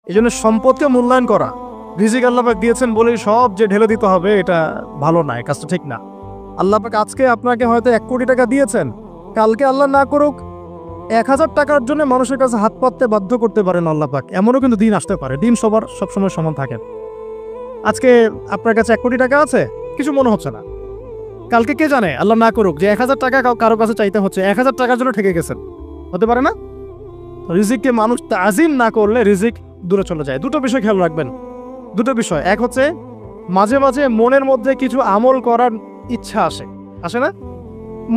এই জন্য সম্পদকে মূল্যায়ন করা, রিজিক আল্লাহ পাক দিয়েছেন বলেই সব যে ঢেলে দিতে হবে, এটা ভালো না, কাজটা ঠিক না। আল্লাহ পাক আজকে আপনাকে হয়তো 1 কোটি টাকা দিয়েছেন, কালকে আল্লাহ না করুক 1000 টাকার জন্য মানুষের কাছে হাত পাততে বাধ্য করতে পারেন আল্লাহ পাক। এমনও কিন্তু দিন আসতে পারে, দিন সবার সবসময় সমান থাকে। আজকে আপনার কাছে 1 কোটি টাকা আছে, কিছু মনে হচ্ছে না, কালকে কে জানে আল্লাহ না করুক যে 1000 টাকা কারো কাছে চাইতে হচ্ছে, 1000 টাকার জন্য ঠেকে গেছেন, হতে পারে না? রিজিককে মানুষ তাজিম না করলে রিজিক দূরে চলে যায়। দুটো বিষয় খেয়াল রাখবেন, দুটো বিষয়। এক হচ্ছে মাঝে মাঝে মনের মধ্যে কিছু আমল করার ইচ্ছা আসে না?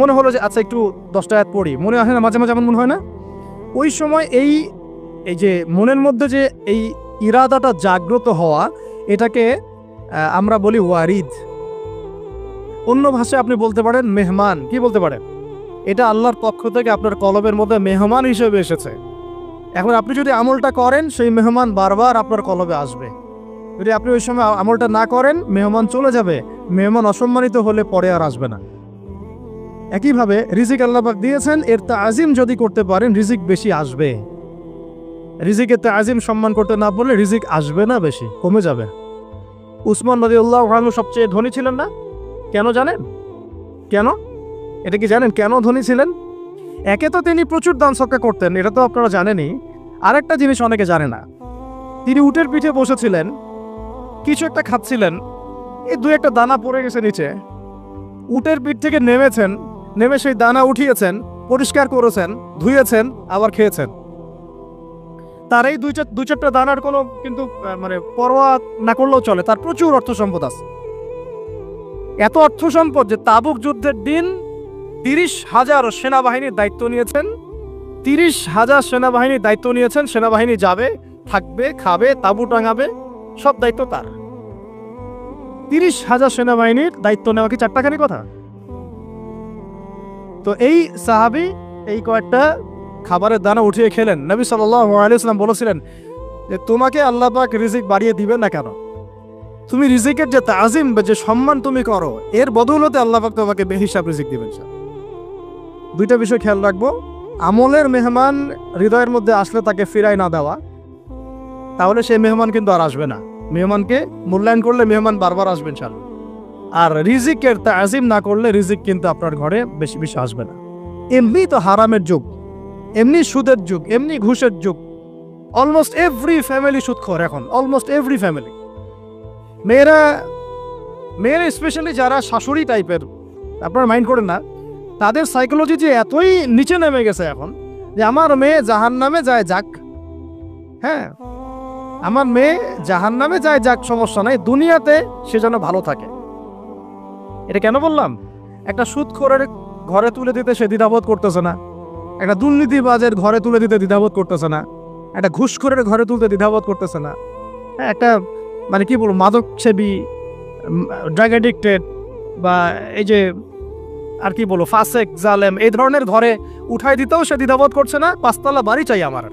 মনে হলো যে আচ্ছা একটু 10টা আয়াত পড়ি, মনে আসে না মাঝে মাঝে? এমন মনে হয় না? ওই সময় এই যে মনের মধ্যে যে এই ইরাদাটা জাগ্রত হওয়া, এটাকে আমরা বলি ওয়ারিদ। অন্য ভাষায় আপনি বলতে পারেন মেহমান। কি বলতে পারেন? এটা আল্লাহর পক্ষ থেকে আপনার কলবের মধ্যে মেহমান হিসেবে এসেছে। এখন আপনি যদি আমলটা করেন, সেই মেহমান বারবার আপনার কলবে আসবে। যদি আপনি ওই সময় আমলটা না করেন, মেহমান চলে যাবে, মেহমান অসম্মানিত হলে পরে আর আসবে না। একইভাবে রিজিক আল্লাহ পাক দিয়েছেন, এর তাজিম যদি করতে পারেন রিজিক বেশি আসবে। রিজিকের তাজিম সম্মান করতে না পারলে রিজিক আসবে না, বেশি কমে যাবে। উসমান রাদিয়াল্লাহু আনহু সবচেয়ে ধনী ছিলেন না? কেন জানেন? কেন? এটা কি জানেন কেন ধনী ছিলেন? একে তো তিনি প্রচুর দান সদকা করতেন, এটা তো আপনারা জানেনই। আরেকটা জিনিস অনেকে জানে না, তিনি উটের পিঠে বসেছিলেন, কিছু একটা খাচ্ছিলেন, এই 2-1টা দানা পড়ে গেছে নিচে। উটের পিঠ থেকে নেমেছেন, নেমে সেই দানা উঠিয়েছেন, পরিষ্কার করেছেন, ধুয়েছেন, আবার খেয়েছেন। তার এই 2-4টা দানার কোনো কিন্তু মানে পরোয়া না করলেও চলে, তার প্রচুর অর্থ সম্পদ আছে। এত অর্থ সম্পদ যে তাবুক যুদ্ধের দিন 30,000 সেনাবাহিনীর দায়িত্ব নিয়েছেন। 30,000 সেনাবাহিনীর দায়িত্ব নিয়েছেন। সেনাবাহিনী যাবে, থাকবে, খাবে, তাঁবু টাঙাবে, সব দায়িত্ব তার। 30,000 সেনাবাহিনীর দায়িত্ব নেওয়া কি চারটাখানি কথা? তো এই সাহাবী এই কয়েকটা খাবারের দানা উঠিয়ে খেলেন। নবী সাল্লাল্লাহু আলাইহি ওয়াসাল্লাম বলেছিলেন যে তোমাকে আল্লাহ পাক রিজিক বাড়িয়ে দিবেন না কেন? তুমি রিজিকের যে তাজিম, যে সম্মান তুমি করো, এর বদৌলতে আল্লাহ পাক তোমাকে বেহিসাব রিজিক দিবেন। দুইটা বিষয় খেয়াল রাখবো। আমলের মেহমান হৃদয়ের মধ্যে আসলে তাকে ফিরাই না দেওয়া, তাহলে সেই মেহমান কিন্তু আর আসবে না। মেহমানকে মূল্যায়ন করলে মেহমান বারবার আসবেন ইনশাআল্লাহ। আর রিজিকের তাজিম না করলে রিজিক কিন্তু আপনার ঘরে বেশি বেশি আসবে না। এমনি তো হারামের যুগ, এমনি সুদের যুগ, এমনি ঘুষের যুগ। অলমোস্ট এভরি ফ্যামিলি সুদখোর এখন, অলমোস্ট এভরি ফ্যামিলি। মেয়েরা স্পেশালি যারা শাশুড়ি টাইপের, আপনারা মাইন্ড করেন না, তাদের সাইকোলজি যে এতই নিচে নেমে গেছে এখন যে আমার মেয়ে জাহান্নামে যায় যাক, হ্যাঁ আমার মেয়ে জাহান্নামে যায় যাক, সমস্যা নাই, দুনিয়াতে সে যেন ভালো থাকে। এটা কেন বললাম? একটা সুদখোরের ঘরে তুলে দিতে সে দ্বিধাবোধ করতেছে না, একটা দুর্নীতিবাজের ঘরে তুলে দিতে দ্বিধাবোধ করতেছে না, একটা ঘুষখোরের ঘরে তুলতে দ্বিধাবোধ করতেছে না, হ্যাঁ একটা মানে কি বলবো মাদক সেবী, ড্রাগ অ্যাডিক্টেড বা এই যে আর কি বলবো ফাসেক জালেম, এই ধরনের ঘরে উঠাই দিতেও সে দ্বিধাবোধ করছে না। 5তলা বাড়ি চাই আমার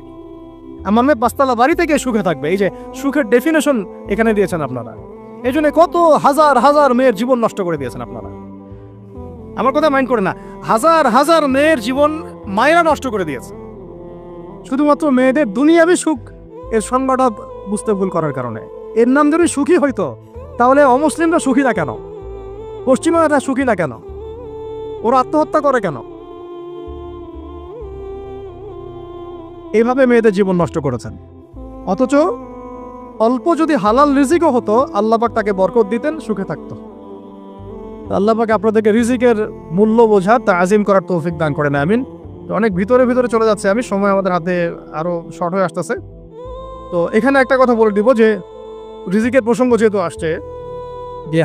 মেয়ে 5তলা বাড়ি থেকে সুখে থাকবে। এই যে সুখের ডেফিনেশন এখানে দিয়েছেন আপনারা। এই জন্য কত হাজার হাজার মেয়ের জীবন নষ্ট করে দিয়েছেন আপনারা। আমার কথা মাইন্ড করে না, হাজার হাজার মেয়ের জীবন মায়েরা নষ্ট করে দিয়েছে শুধুমাত্র মেয়েদের দুনিয়াবি সুখ এর সংজ্ঞাটা বুঝতে ভুল করার কারণে। এর নাম যদি সুখী হইতো তাহলে অমুসলিমরা সুখী না কেন? পশ্চিমারা সুখী না কেন? ওরা আত্মহত্যা করে কেন? এইভাবে মেয়েদের জীবন নষ্ট করেছেন। অথচ অল্প যদি হালাল রিজিকও হতো, আল্লাহ পাক তাকে বরকত দিতেন, সুখে থাকতো। আল্লাহ পাক আপনাদেরকে রিজিকের মূল্য বোঝা, তাজিম করার তৌফিক দান করেন, আমিন। তো অনেক ভিতরে চলে যাচ্ছে আমি, সময় আমাদের হাতে আরো শর্ট হয়ে আসতেছে। তো এখানে একটা কথা বলে দিব যে রিজিকের প্রসঙ্গ যেহেতু আসছে, যে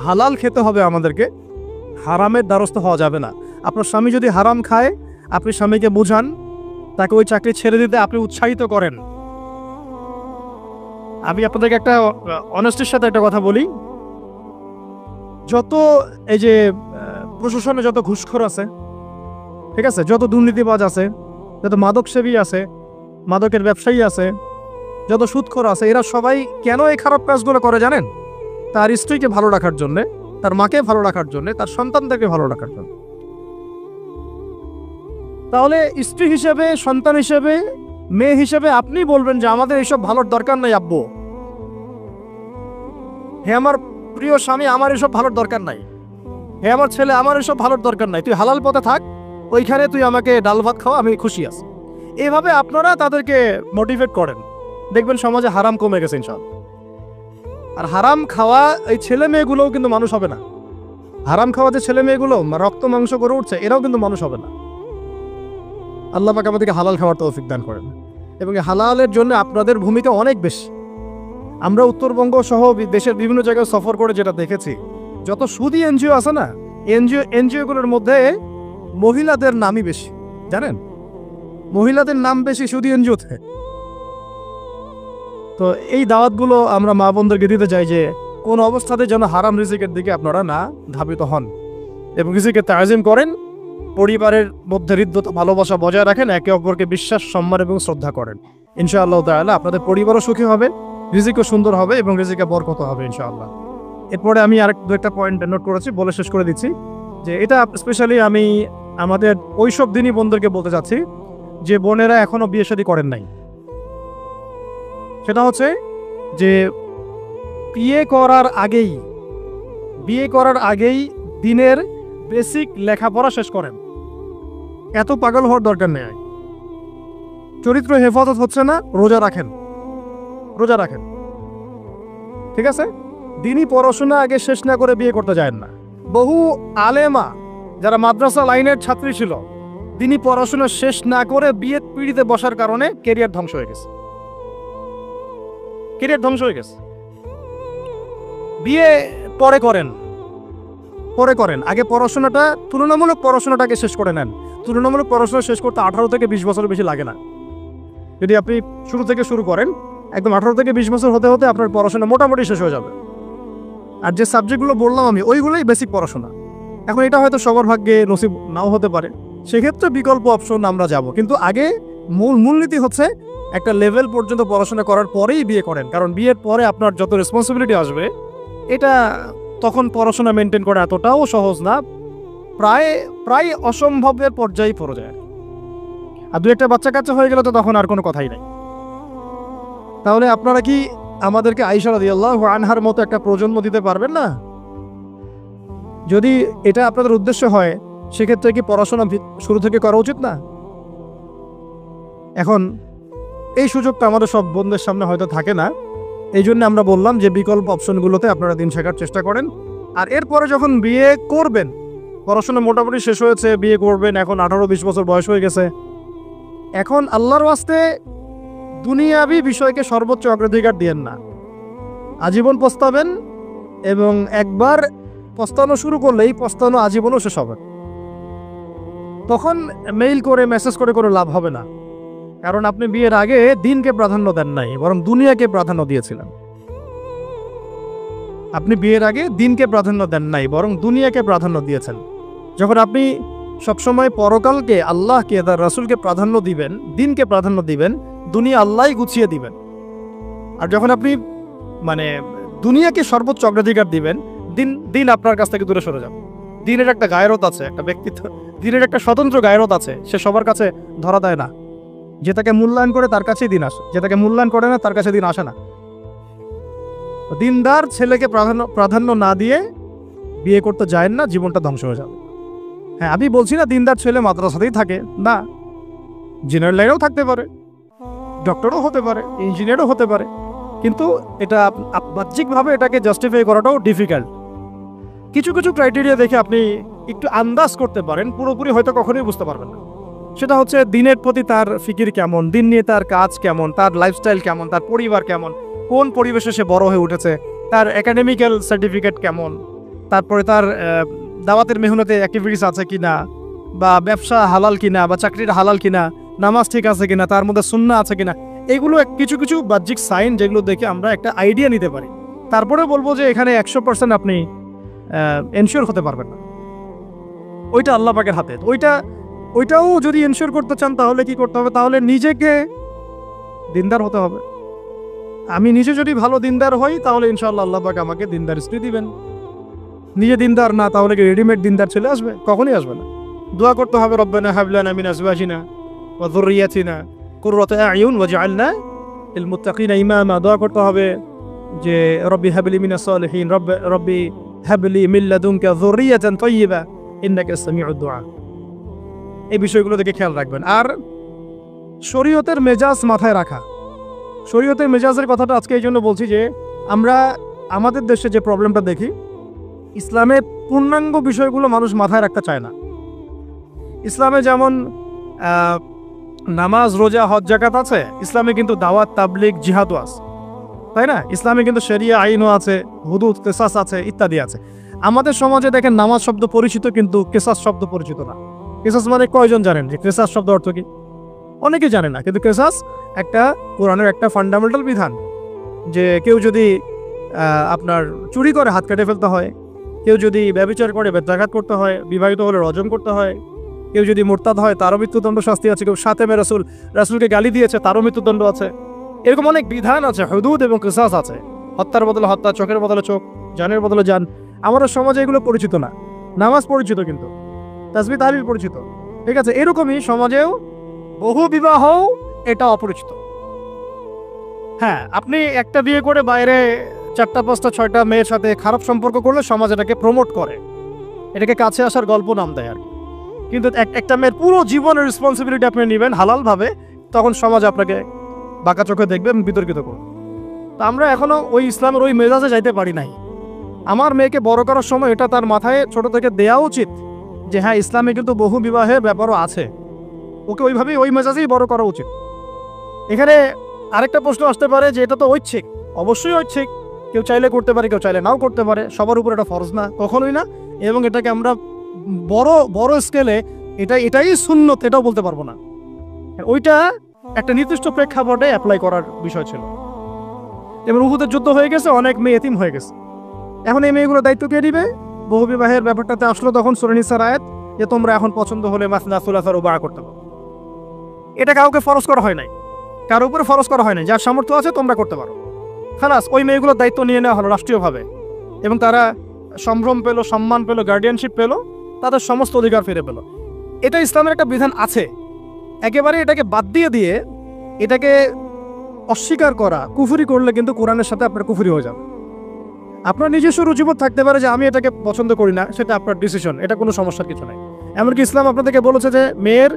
হালাল খেতে হবে আমাদেরকে, হারামের দ্বারস্থ হওয়া যাবে না। আপনার স্বামী যদি হারাম খায়, আপনি স্বামীকে বুঝান, তাকে ওই চাকরি ছেড়ে দিতে আপনি উৎসাহিত করেন। আমি আপনাদেরকে একটা অনেস্টির সাথে একটা কথা বলি, যত এই যে প্রশাসনে যত ঘুষখোর আছে, ঠিক আছে, যত দুর্নীতিবাজ আছে, যত মাদক সেবী আছে, মাদকের ব্যবসায়ী আছে, যত সুদখোর আছে, এরা সবাই কেন এই খারাপ কাজগুলো করে জানেন? তার স্ত্রীকে ভালো রাখার জন্য, তার মাকে ভালো রাখার জন্য, তার সন্তানদেরকে ভালো রাখার জন্য। তাহলে স্ত্রী হিসেবে, সন্তান হিসেবে, মেয়ে হিসেবে আপনি বলবেন যে আমাদের এইসব ভালোর দরকার নাই আব্বু, হে আমার প্রিয় স্বামী আমার এসব ভালোর দরকার নাই, হে আমার ছেলে আমার এসব ভালোর দরকার নাই, তুই হালাল পথে থাক, ওইখানে তুই আমাকে ডাল ভাত খাওয়া, আমি খুশি আছি। এভাবে আপনারা তাদেরকে মোটিভেট করেন, দেখবেন সমাজে হারাম কমে গেছে ইনশাআল্লাহ। আর হারাম খাওয়া এই ছেলে মেয়েগুলোও কিন্তু মানুষ হবে না। হারাম খাওয়া যে ছেলে মেয়েগুলো রক্ত মাংস করে উঠছে, এরাও কিন্তু মানুষ হবে না। আল্লাহ পাক আমাদেরকে হালাল খাওয়ার তৌফিক দান করেন, এবং এই হালালের জন্য আপনাদের ভূমিকা অনেক বেশি। আমরা উত্তরবঙ্গ সহ দেশের বিভিন্ন জায়গায় সফর করে যেটা দেখেছি, যত সুদী এনজিও আছে না, এনজিওগুলোর মধ্যে মহিলাদের নামই বেশি, জানেন? মহিলাদের নাম বেশি সুদী এনজিওতে। তো এই দাওয়াতগুলো আমরা মা বোনদেরকে দিতে চাই যে কোন অবস্থাতে যেন হারাম রিজিকের দিকে আপনারা না ধাবিত হন, এবং রিজিকের তাজিম করেন, পরিবারের মধ্যে হৃদ্যতা ভালোবাসা বজায় রাখেন, একে অপরকে বিশ্বাস সম্মান এবং শ্রদ্ধা করেন। ইনশাআল্লাহ তাআলা আপনাদের পরিবারও সুখী হবে, রিজিকও সুন্দর হবে এবং রিজিকে বরকত হবে ইনশাআল্লাহ। এরপরে আমি দু একটা পয়েন্ট নোট করেছি, বলে শেষ করে দিচ্ছি যে এটা স্পেশালি আমি আমাদের ওইসব দিনই বোনদেরকে বলতে চাচ্ছি যে বোনেরা এখনো বিয়ে শাদী করেন নাই। সেটা হচ্ছে যে বিয়ে করার আগেই দিনের বেসিক লেখাপড়া শেষ করেন। এত পাগল হওয়ার দরকার নেই। চরিত্র হেফাজত হচ্ছে না, রোজা রাখেন, ঠিক আছে? দিনই পড়াশোনা আগে শেষ না করে বিয়ে করতে যায় না। বহু আলেমা যারা মাদ্রাসা লাইনের ছাত্রী ছিল, দিনই পড়াশোনা শেষ না করে বিয়ে পিড়িতে বসার কারণে কেরিয়ার ধ্বংস হয়ে গেছে। বিয়ে পরে করেন, আগে তুলনামূলক পড়াশোনাটাকে শেষ করে নেন। তুলনামূলক পড়াশোনা শেষ করতে 18 থেকে 20 বছর বেশি লাগে না। যদি আপনি শুরু করেন, একদম 18 থেকে 20 বছর হতে হতে আপনার পড়াশোনা মোটামুটি শেষ হয়ে যাবে। আর যে সাবজেক্টগুলো বললাম আমি, ওইগুলোই বেসিক পড়াশোনা। এখন এটা হয়তো সবার ভাগ্যে নসিব নাও হতে পারে, সেক্ষেত্রে বিকল্প অপশন আমরা যাব, কিন্তু আগে মূলনীতি হচ্ছে একটা লেভেল পর্যন্ত পড়াশোনা করার পরেই বিয়ে করেন। কারণ বিয়ের পরে আপনার যত রেসপন্সিবিলিটি আসবে, এটা তখন পড়াশোনা মেনটেন করা এতটাও সহজ না, প্রায় অসম্ভবের পর্যায়ে পড়ে যায়। আর দু একটা বাচ্চা কাচ্চা হয়ে গেলে তো তখন আর কোনো কথাই নাই। তাহলে আপনারা কি আমাদেরকে আয়েশা রাদিয়াল্লাহু আনহার মতো একটা প্রজন্ম দিতে পারবেন না? যদি এটা আপনাদের উদ্দেশ্য হয়, সেক্ষেত্রে কি পড়াশোনা শুরু থেকে করা উচিত না? এখন এই সুযোগটা আমাদের সব বোনদের সামনে হয়তো থাকে না, এই জন্য আমরা বললাম যে বিকল্প অপশনগুলোতে আপনারা দিন শেখার চেষ্টা করেন। আর এরপরে যখন বিয়ে করবেন, পড়াশোনা মোটামুটি শেষ হয়েছে, বিয়ে করবেন, এখন 18-20 বছর বয়স হয়ে গেছে, এখন আল্লাহর ওয়াস্তে দুনিয়াবি বিষয়কে সর্বোচ্চ অগ্রাধিকার দিয়েন না। আজীবন পস্তাবেন, এবং একবার পস্তানো শুরু করলেই পস্তানো আজীবনও শেষ হবে। তখন মেইল করে মেসেজ করে কোনো লাভ হবে না, কারণ আপনি বিয়ের আগে দিনকে প্রাধান্য দেন নাই, বরং দুনিয়াকে প্রাধান্য দিয়েছিলেন। আপনি বিয়ের আগে দিনকে প্রাধান্য দেন নাই, বরং দুনিয়াকে প্রাধান্য দিয়েছেন। যখন আপনি সবসময় পরকালকে, আল্লাহকে, তার রাসূলকে প্রাধান্য দিবেন, দিনকে প্রাধান্য দিবেন, দুনিয়া আল্লাহই গুছিয়ে দিবেন। আর যখন আপনি দুনিয়াকে সর্বোচ্চ অগ্রাধিকার দিবেন, দিন আপনার কাছ থেকে দূরে সরে যাবে। দিনের একটা গায়রত আছে, একটা ব্যক্তিত্ব, দিনের একটা স্বতন্ত্র গায়রত আছে, সে সবার কাছে ধরা দেয় না। যে তাকে মূল্যায়ন করে তার কাছেই দিন আসে, যে তাকে মূল্যায়ন করে না তার কাছে দিন আসে না। দিনদার ছেলেকে প্রাধান্য না দিয়ে বিয়ে করতে যায় না, জীবনটা ধ্বংস হয়ে যাবে। হ্যাঁ, আমি বলছি না দিনদার ছেলে মাদ্রাসাতেই থাকে না, ইঞ্জিনিয়ার লাইনেও থাকতে পারে, ডক্টরও হতে পারে, ইঞ্জিনিয়ারও হতে পারে, কিন্তু এটা বাহ্যিকভাবে এটাকে জাস্টিফাই করাটাও ডিফিকাল্ট। কিছু ক্রাইটেরিয়া দেখে আপনি একটু আন্দাজ করতে পারেন, পুরোপুরি হয়তো কখনোই বুঝতে পারবেন না। সেটা হচ্ছে দিনের প্রতি তার ফিকির কেমন, দিন নিয়ে তার কাজ কেমন, তার লাইফস্টাইল কেমন, তার পরিবার কেমন, কোন পরিবেশে সে বড় হয়ে উঠেছে, তার একাডেমিক্যাল সার্টিফিকেট কেমন, তারপরে তার দাওয়াতের মেহনতে অ্যাক্টিভিটিস আছে কিনা, বা ব্যবসা হালাল কিনা, বা চাকরির হালাল কিনা, নামাজ ঠিক আছে কিনা, তার মধ্যে সুন্নাহ আছে কিনা। এগুলো কিছু বাহ্যিক সাইন যেগুলো দেখে আমরা একটা আইডিয়া নিতে পারি। তারপরে বলবো যে এখানে 100% আপনি এনশিওর হতে পারবেন না, ওইটা আল্লাহ পাকের হাতে। ওইটাও যদি এনশিওর করতে চান তাহলে কি করতে হবে? তাহলে নিজেকে দিনদার হতে হবে। আমি নিজে যদি ভালো দিনদার হই তাহলে ইনশাআল্লাহ আল্লাহ পাক আমাকে দিনদার স্ত্রী দিবেন। নিজে দিনদার না, তাহলে কি রেডিমেড দিনদার ছেলে আসবে? কখনই আসবে না। দোয়া করতে হবে, রব্বানা হাব লানা মিন আজওয়াজিনা ওয়া যুররিয়াতিনা কুররাতু আ'য়ুন ওয়াজআলনা লিল মুত্তাকিনা ইমামা, দোয়া করতে হবে যে রব্বি হাবলি মিনাস সালিহিন, রব্বি হাবলি মিন লাদুনকা যুররিয়াতান তাইয়্যিবা ইন্নাকা সামিউদ দুআ। এই বিষয়গুলো থেকে খেয়াল রাখবেন। আর শরীয়তের মেজাজ মাথায় রাখা, শরীয়তের মেজাজের কথাটা আজকে এই জন্য বলছি যে আমরা আমাদের দেশে যে প্রবলেমটা দেখি, ইসলামের পূর্ণাঙ্গ বিষয়গুলো মানুষ মাথায় রাখতে চায় না। ইসলামে যেমন নামাজ, রোজা, হজ, যাকাত আছে, ইসলামে কিন্তু দাওয়াত, তাবলিগ, জিহাদও আছে, তাই না? ইসলামে কিন্তু শরিয়া আইনও আছে, হুদুদ, কিসাস আছে, ইত্যাদি আছে। আমাদের সমাজে দেখেন নামাজ শব্দ পরিচিত কিন্তু কিসাস শব্দ পরিচিত না। কিসাস মানে কয়জন জানেন যে কিসাস শব্দ অর্থ কি? অনেকে জানে না। কিন্তু কিসাস একটা কোরআনের একটা ফান্ডামেন্টাল বিধান যে কেউ যদি আপনার চুরি করে হাত কেটে ফেলতে হয়, কেউ যদি ব্যভিচার করে বেত্রাঘাত করতে হয়, বিবাহিত হলে রজম করতে হয়, কেউ যদি মুরতাদ হয় তারও মৃত্যুদণ্ড শাস্তি আছে, কেউ শাতেমে রাসূলকে গালি দিয়েছে তারও মৃত্যুদণ্ড আছে। এরকম অনেক বিধান আছে, হুদুদ এবং কিসাস আছে। হত্যার বদলে হত্যা, চোখের বদলে চোখ, জানের বদলে জান। আমাদের সমাজে এগুলো পরিচিত না। নামাজ পরিচিত কিন্তু, তাসবিহ তাহলিল পরিচিত, ঠিক আছে? এরকমই সমাজেও বহু বিবাহ এটা অপরিচিত। হ্যাঁ, আপনি একটা বিয়ে করে বাইরে 4টা 5টা 6টা মেয়ের সাথে খারাপ সম্পর্ক করলে সমাজ এটাকে প্রমোট করে, এটাকে কাছে আসার গল্প নাম দেয় আর কি। কিন্তু একটা মেয়ের পুরো জীবনের রেসপন্সিবিলিটি আপনি নেবেন হালালভাবে, তখন সমাজ আপনাকে বাঁকা চোখে দেখবে এবং বিতর্কিত করবে। তো আমরা এখনো ওই ইসলামের ওই মেজাজে যাইতে পারি নাই। আমার মেয়েকে বড় করার সময় এটা তার মাথায় ছোট থেকে দেওয়া উচিত যে হ্যাঁ, ইসলামে কিন্তু বহু বিবাহের ব্যাপারও আছে, ওকে ওইভাবেই ওই মেজাজেই বড় করা উচিত। এখানে আরেকটা প্রশ্ন আসতে পারে যে এটা তো ঐচ্ছিক। অবশ্যই ঐচ্ছিক, কেউ চাইলে করতে পারে, কেউ চাইলে নাও করতে পারে, সবার উপর এটা ফরজ না, কখনোই না। এবং এটাকে আমরা বড় স্কেলে এটাই সুন্নত এটাও বলতে পারবো না। ওইটা একটা নির্দিষ্ট প্রেক্ষাপটে অ্যাপ্লাই করার বিষয় ছিল। এবং উহুদের যুদ্ধ হয়ে গেছে, অনেক মেয়ে এতিম হয়ে গেছে। এখন এই মেয়েগুলো দায়িত্ব কে দিবে? বহু বিবাহের ব্যাপারটাতে আসলো তখন সূরা নিসার আয়াত যে তোমরা এখন পছন্দ হলে মাসনা সুলাসা রুবা করতে পারো। এটা কাউকে ফরজ করা হয় নাই, কারোর উপরে ফরজ করা হয় নাই। যার সামর্থ্য আছে তোমরা করতে পারো, খালাস। ওই মেয়েগুলোর দায়িত্ব নিয়ে নেওয়া হলো রাষ্ট্রীয়ভাবে, এবং তারা সম্ভ্রম পেল, সম্মান পেল, গার্ডিয়ানশিপ পেল, তাদের সমস্ত অধিকার ফিরে পেল। এটা ইসলামের একটা বিধান আছে। একেবারে এটাকে বাদ দিয়ে এটাকে অস্বীকার করা, কুফরি করলে কিন্তু কোরআনের সাথে আপনার কুফরি হয়ে যাবে। আপনার নিজস্ব রুচিবোধ থাকতে পারে যে আমি এটাকে পছন্দ করি না, সেটা আপনার ডিসিশন, এটা কোনো সমস্যার কিছু নাই। এমনকি ইসলাম আপনাদেরকে বলেছে যে মেয়ের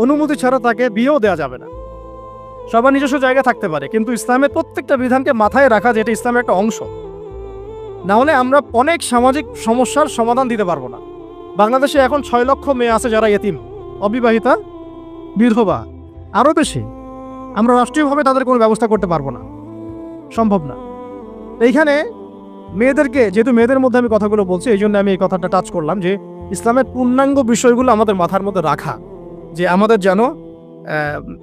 অনুমতি ছাড়া তাকে বিয়েও দেওয়া যাবে না। সবার নিজস্ব জায়গা থাকতে পারে, কিন্তু ইসলামের প্রত্যেকটা বিধানকে মাথায় রাখা যে এটা ইসলামের একটা অংশ। না হলে আমরা অনেক সামাজিক সমস্যার সমাধান দিতে পারবো না। বাংলাদেশে এখন 6 লক্ষ মেয়ে আছে যারা ইতিম, অবিবাহিতা, বিধবা, আরও বেশি। আমরা রাষ্ট্রীয়ভাবে তাদের কোনো ব্যবস্থা করতে পারবো না, সম্ভব না। এইখানে মেয়েদেরকে, যেহেতু মেয়েদের মধ্যে আমি কথাগুলো বলছি, এই জন্য আমি এই কথাটা টাচ করলাম যে ইসলামের পূর্ণাঙ্গ বিষয়গুলো আমাদের মাথার মধ্যে রাখা, যে আমাদের যেন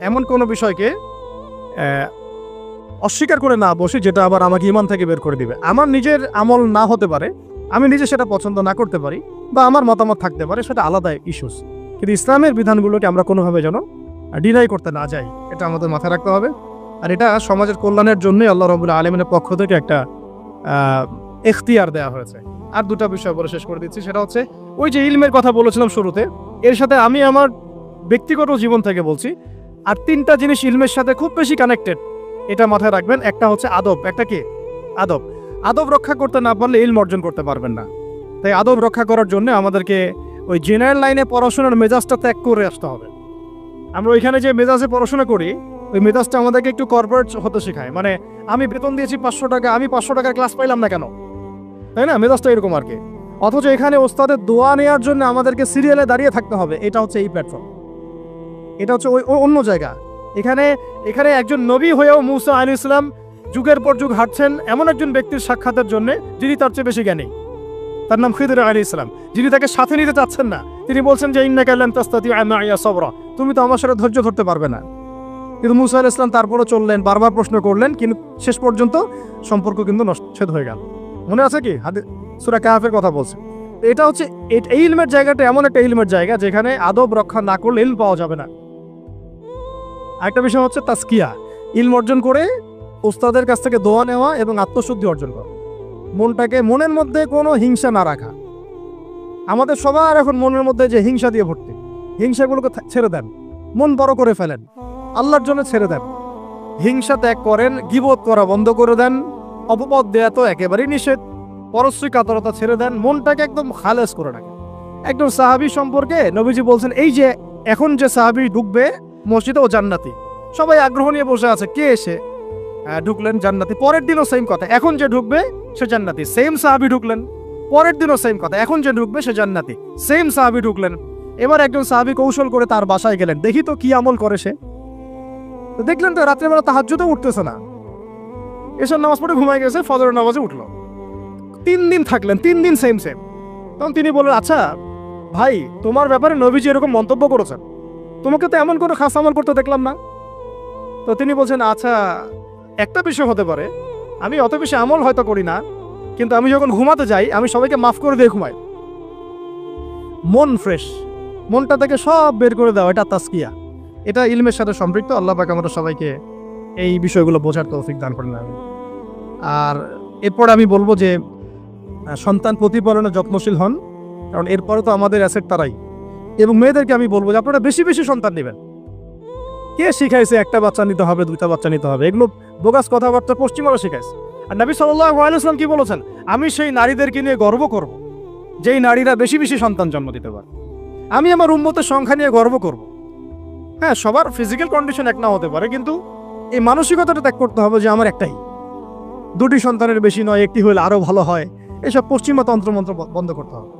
এমন কোনো বিষয়কে অস্বীকার করে না বসে যেটা আবার আমাকে ইমান থেকে বের করে দিবে। আমার নিজের আমল না হতে পারে, আমি নিজে সেটা পছন্দ না করতে পারি, বা আমার মতামত থাকতে পারে, সেটা আলাদা ইস্যুস। কিন্তু ইসলামের বিধানগুলোকে আমরা কোনোভাবে যেন ডিনাই করতে না যাই, এটা আমাদের মাথায় রাখতে হবে। আর এটা সমাজের কল্যাণের জন্যই আল্লাহ রাব্বুল আলামিনের পক্ষ থেকে একটা এখতিয়ার দেওয়া হয়েছে। আর দুটা বিষয় বলে শেষ করে দিচ্ছি, সেটা হচ্ছে ওই যে ইলমের কথা বলেছিলাম শুরুতে, এর সাথে আমি আমার ব্যক্তিগত জীবন থেকে বলছি আর 3টা জিনিস ইলমের সাথে খুব বেশি কানেক্টেড, এটা মাথায় রাখবেন। একটা হচ্ছে আদব। একটা কি? আদব। আদব রক্ষা করতে না পারলে ইলম অর্জন করতে পারবেন না। তাই আদব রক্ষা করার জন্য আমাদেরকে ওই জেনারেল লাইনে পড়াশোনার মেজাজটা ত্যাগ করে আসতে হবে। আমরা ওইখানে যে মেজাজে পড়াশোনা করি, ওই মেজাজটা আমাদেরকে একটু কর্পোরেট হতে শেখায়। মানে আমি বেতন দিয়েছি 500 টাকা, আমি 500 টাকার ক্লাস পাইলাম না কেন, তাই না? মেজাজটা এরকম আর কি। অথচ এখানে ওস্তাদের দোয়া নেওয়ার জন্য আমাদেরকে সিরিয়ালে দাঁড়িয়ে থাকতে হবে। এটা হচ্ছে এই প্ল্যাটফর্ম, এটা হচ্ছে ওই অন্য জায়গা। এখানে একজন নবী হয়েও মুসা আলাইহিস সালাম যুগের পর যুগ হাঁটছেন এমন একজন ব্যক্তির সাক্ষাতের জন্য যিনি তার চেয়ে বেশি জ্ঞানী। তার নাম খিদর আলাইহিস সালাম, যিনি তাকে সাথে নিতে চাচ্ছেন না। তিনি বলছেন যে ইন্নাকা লান তাসতাতিআ মাইয়া সাবরা, তুমি তো আমার সাথে ধৈর্য ধরতে পারবে না। কিন্তু মুসা আলাইহিস সালাম তারপরে চললেন, বারবার প্রশ্ন করলেন, কিন্তু শেষ পর্যন্ত সম্পর্ক কিন্তু নষ্ট হয়ে গেল। মনে আছে কি সূরা কাহফের কথা বলছে। এটা হচ্ছে এই ইলমের জায়গাটা এমন একটা ইলমের জায়গা যেখানে আদব রক্ষা না করলে ইলম পাওয়া যাবে না। আরেকটা বিষয় হচ্ছে তাসকিয়া, ইলম অর্জন করে উস্তাদের কাছ থেকে দোয়া নেওয়া এবং আত্মশুদ্ধি অর্জন করা। মনের মধ্যে কোনো হিংসা না রাখা। আমাদের সবার এখন মনের মধ্যে যে হিংসা দিয়ে ভর্তি, হিংসাগুলোকে ছেড়ে দেন, মন বড় করে ফেলেন। আল্লাহর জন্য ছেড়ে দেন, হিংসা ত্যাগ করেন, গীবত করা বন্ধ করে দেন, অপবাদ দেয়া তো একেবারেই নিষেধ, পরশ্রী কাতরতা ছেড়ে দেন, মনটাকে একদম খালেস করে রাখেন। একদম সাহাবী সম্পর্কে নবীজি বলছেন, এই যে এখন যে সাহাবী ঢুকবে মসজিদে ও জান্নাতি, সবাই আগ্রহ নিয়ে বসে আছে কে এসে ঢুকলেন জান্নাতি। পরের দিনও সেম কথা, এখন যে ঢুকবে সে জান্নাতি। সেম সাহাবী ঢুকলেন, পরের দিনও সেম কথা, এখন যে ঢুকবে সে জান্নাতি। সেম সাহাবী ঢুকলেন। এবার একজন সাহাবী কৌশল করে তার বাসায় গেলেন, দেখি তো কি আমল করে সে। তো দেখলেন তো রাত্রেবেলা তাহাজ্জুদে উঠতেছে না, এসব নামাজ পড়ে ঘুমায় গেছে, ফজরের নামাজে উঠলো। 3 দিন থাকলেন, 3 দিন সেম। তখন তিনি বললেন, আচ্ছা ভাই, তোমার ব্যাপারে নবীজি এরকম মন্তব্য করেছেন, তোমাকে তো এমন কোনো খাস আমল করতে দেখলাম না। তো তিনি বলছেন, আচ্ছা একটা বিষয় হতে পারে, আমি অত বেশি আমল হয়তো করি না, কিন্তু আমি যখন ঘুমাতে যাই আমি সবাইকে মাফ করে দিয়ে ঘুমাই। মন ফ্রেশ, মনটা থেকে সব বের করে দেওয়া, এটা তাসকিয়া, এটা ইলমের সাথে সম্পৃক্ত। আল্লাহ পাক আমাদের সবাইকে এই বিষয়গুলো বোঝার তৌফিক দান করেন। আর এরপর আমি বলবো যে সন্তান প্রতিপালনে যত্নশীল হন, কারণ এরপরে তো আমাদের অ্যাসেট তারাই। এবং মেয়েদেরকে আমি বলবো যে আপনারা বেশি বেশি সন্তান নেবেন। কে শিখাইছে একটা বাচ্চা নিতে হবে, 2টা বাচ্চা নিতে হবে? এগুলো বোগাস কথাবার্তা পশ্চিমারা শিখাইছে। আর নবী সাল্লাল্লাহু আলাইহি ওয়াসাল্লাম কি বলেছেন? আমি সেই নারীদেরকে নিয়ে গর্ব করব যেই নারীরা বেশি বেশি সন্তান জন্ম দিতে পারে। আমি আমার উম্মতের সংখ্যা নিয়ে গর্ব করব। হ্যাঁ, সবার ফিজিক্যাল কন্ডিশন এক না হতে পারে, কিন্তু এই মানসিকতাটা ত্যাগ করতে হবে যে আমার একটাই, 2টি সন্তানের বেশি নয়, একটি হলে আরো ভালো হয়। এসব পশ্চিমা তন্ত্রমন্ত্র বন্ধ করতে হবে।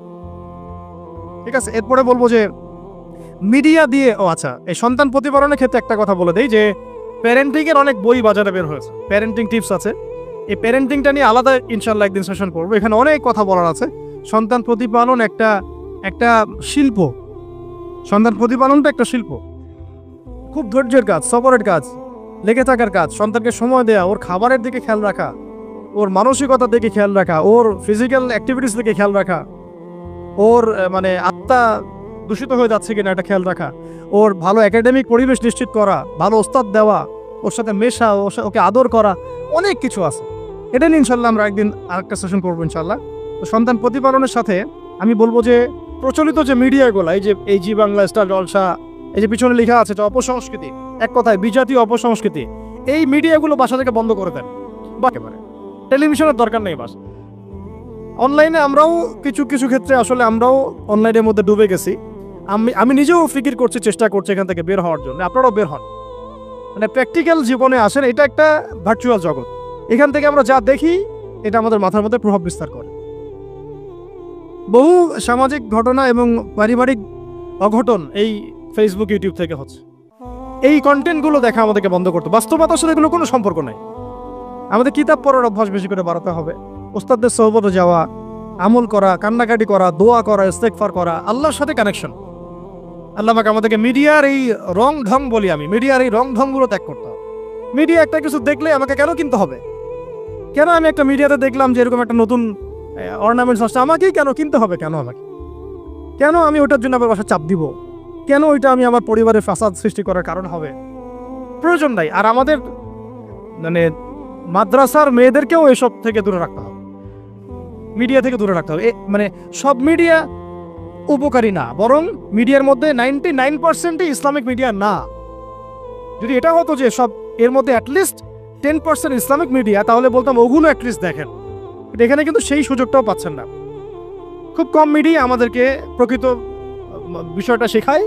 ঠিক আছে, এরপরে বলবো যে মিডিয়া দিয়ে, আচ্ছা, এই সন্তান প্রতিপালনের ক্ষেত্রে একটা কথা বলে দেই যে প্যারেন্টিং এর অনেক বই বাজারে বের হয়েছে, প্যারেন্টিং টিপস আছে। এই প্যারেন্টিংটা নিয়ে আলাদা ইনশাল্লাহ একদিন সেশন করবো, এখানে অনেক কথা বলার আছে। সন্তান প্রতিপালন একটা শিল্প, সন্তান প্রতিপালনটা একটা শিল্প, খুব ধৈর্যের কাজ, সবরের কাজ, লেগে থাকার কাজ। সন্তানকে সময় দেওয়া, ওর খাবারের দিকে খেয়াল রাখা, ওর মানসিকতার দিকে খেয়াল রাখা, ওর ফিজিক্যাল অ্যাক্টিভিটিস দিকে খেয়াল রাখা, ওর মানে আত্মা দূষিত হয়ে যাচ্ছে কিনা এটা খেয়াল রাখা, ওর ভালো একাডেমিক পরিবেশ নিশ্চিত করা, ভালো ওস্তাদ দেওয়া, ওর সাথে মেশা, ওকে আদর করা, অনেক কিছু আছে। এটা নিয়ে ইনশাল্লাহ আমরা একদিন আরেকটা সেশন করবো ইনশাল্লাহ। তো সন্তান প্রতিপালনের সাথে আমি বলবো যে প্রচলিত যে মিডিয়াগুলো, এই জি বাংলা, স্টার জলসা, এই যে পিছনে লেখা আছে যে অপসংস্কৃতি, এক কথায় বিজাতীয় অপসংস্কৃতি, এই মিডিয়াগুলো বাসা থেকে বন্ধ করে দেন। একেবারে টেলিভিশনের দরকার নেই। বাস অনলাইনে আমরাও কিছু কিছু ক্ষেত্রে আসলে আমরাও অনলাইনের মধ্যে ডুবে গেছি। আমি নিজেও ফিকির করছি, চেষ্টা করছি এখান থেকে বের হওয়ার জন্য। আপনারাও বের হন, মানে প্র্যাকটিক্যাল জীবনে আসেন। এটা একটা ভার্চুয়াল জগৎ, এখান থেকে আমরা যা দেখি এটা আমাদের মাথার মধ্যে প্রভাব বিস্তার করে। বহু সামাজিক ঘটনা এবং পারিবারিক অঘটন এই ফেসবুক, ইউটিউব থেকে হচ্ছে। এই কন্টেন্টগুলো দেখা আমাদেরকে বন্ধ করতে, বাস্তবতার সাথে এগুলো কোনো সম্পর্ক নাই। আমাদের কিতাব পড়ার অভ্যাস বেশি করে বাড়াতে হবে, ওস্তাদদের সোহবতে যাওয়া, আমল করা, কান্নাকাটি করা, দোয়া করা, ইস্তেগফার করা, আল্লাহর সাথে কানেকশন। আল্লাহ পাক আমাদেরকে মিডিয়ার এই রং ঢং বলি আমি, মিডিয়ার এই রং ঢংগুলো ত্যাগ করতে হবে। মিডিয়া একটা কিছু দেখলে আমাকে কেন কিনতে হবে? কেন আমি একটা মিডিয়াতে দেখলাম যে এরকম একটা নতুন অর্নামেন্টস আসছে, আমাকেই কেন কিনতে হবে? কেন আমাকে, কেন আমি ওটার জন্য আবার বাসা চাপ দিব? কেন ওইটা আমি আমার পরিবারের ফাসাদ সৃষ্টি করার কারণ হবে? প্রয়োজন নাই। আর আমাদের মানে মাদ্রাসার মেয়েদেরকেও এসব থেকে দূরে রাখতে হবে, মিডিয়া থেকে দূরে রাখতে হবে। মানে সব মিডিয়া উপকারী না, বরং মিডিয়ার মধ্যে 99% ইসলামিক মিডিয়া না। যদি এটা হতো যে সব এর মধ্যে অ্যাটলিস্ট 10% ইসলামিক মিডিয়া, তাহলে বলতাম ওগুলো অ্যাটলিস্ট দেখেন। এখানে কিন্তু সেই সুযোগটাও পাচ্ছেন না। খুব কম মিডিয়া আমাদেরকে প্রকৃত বিষয়টা শেখায়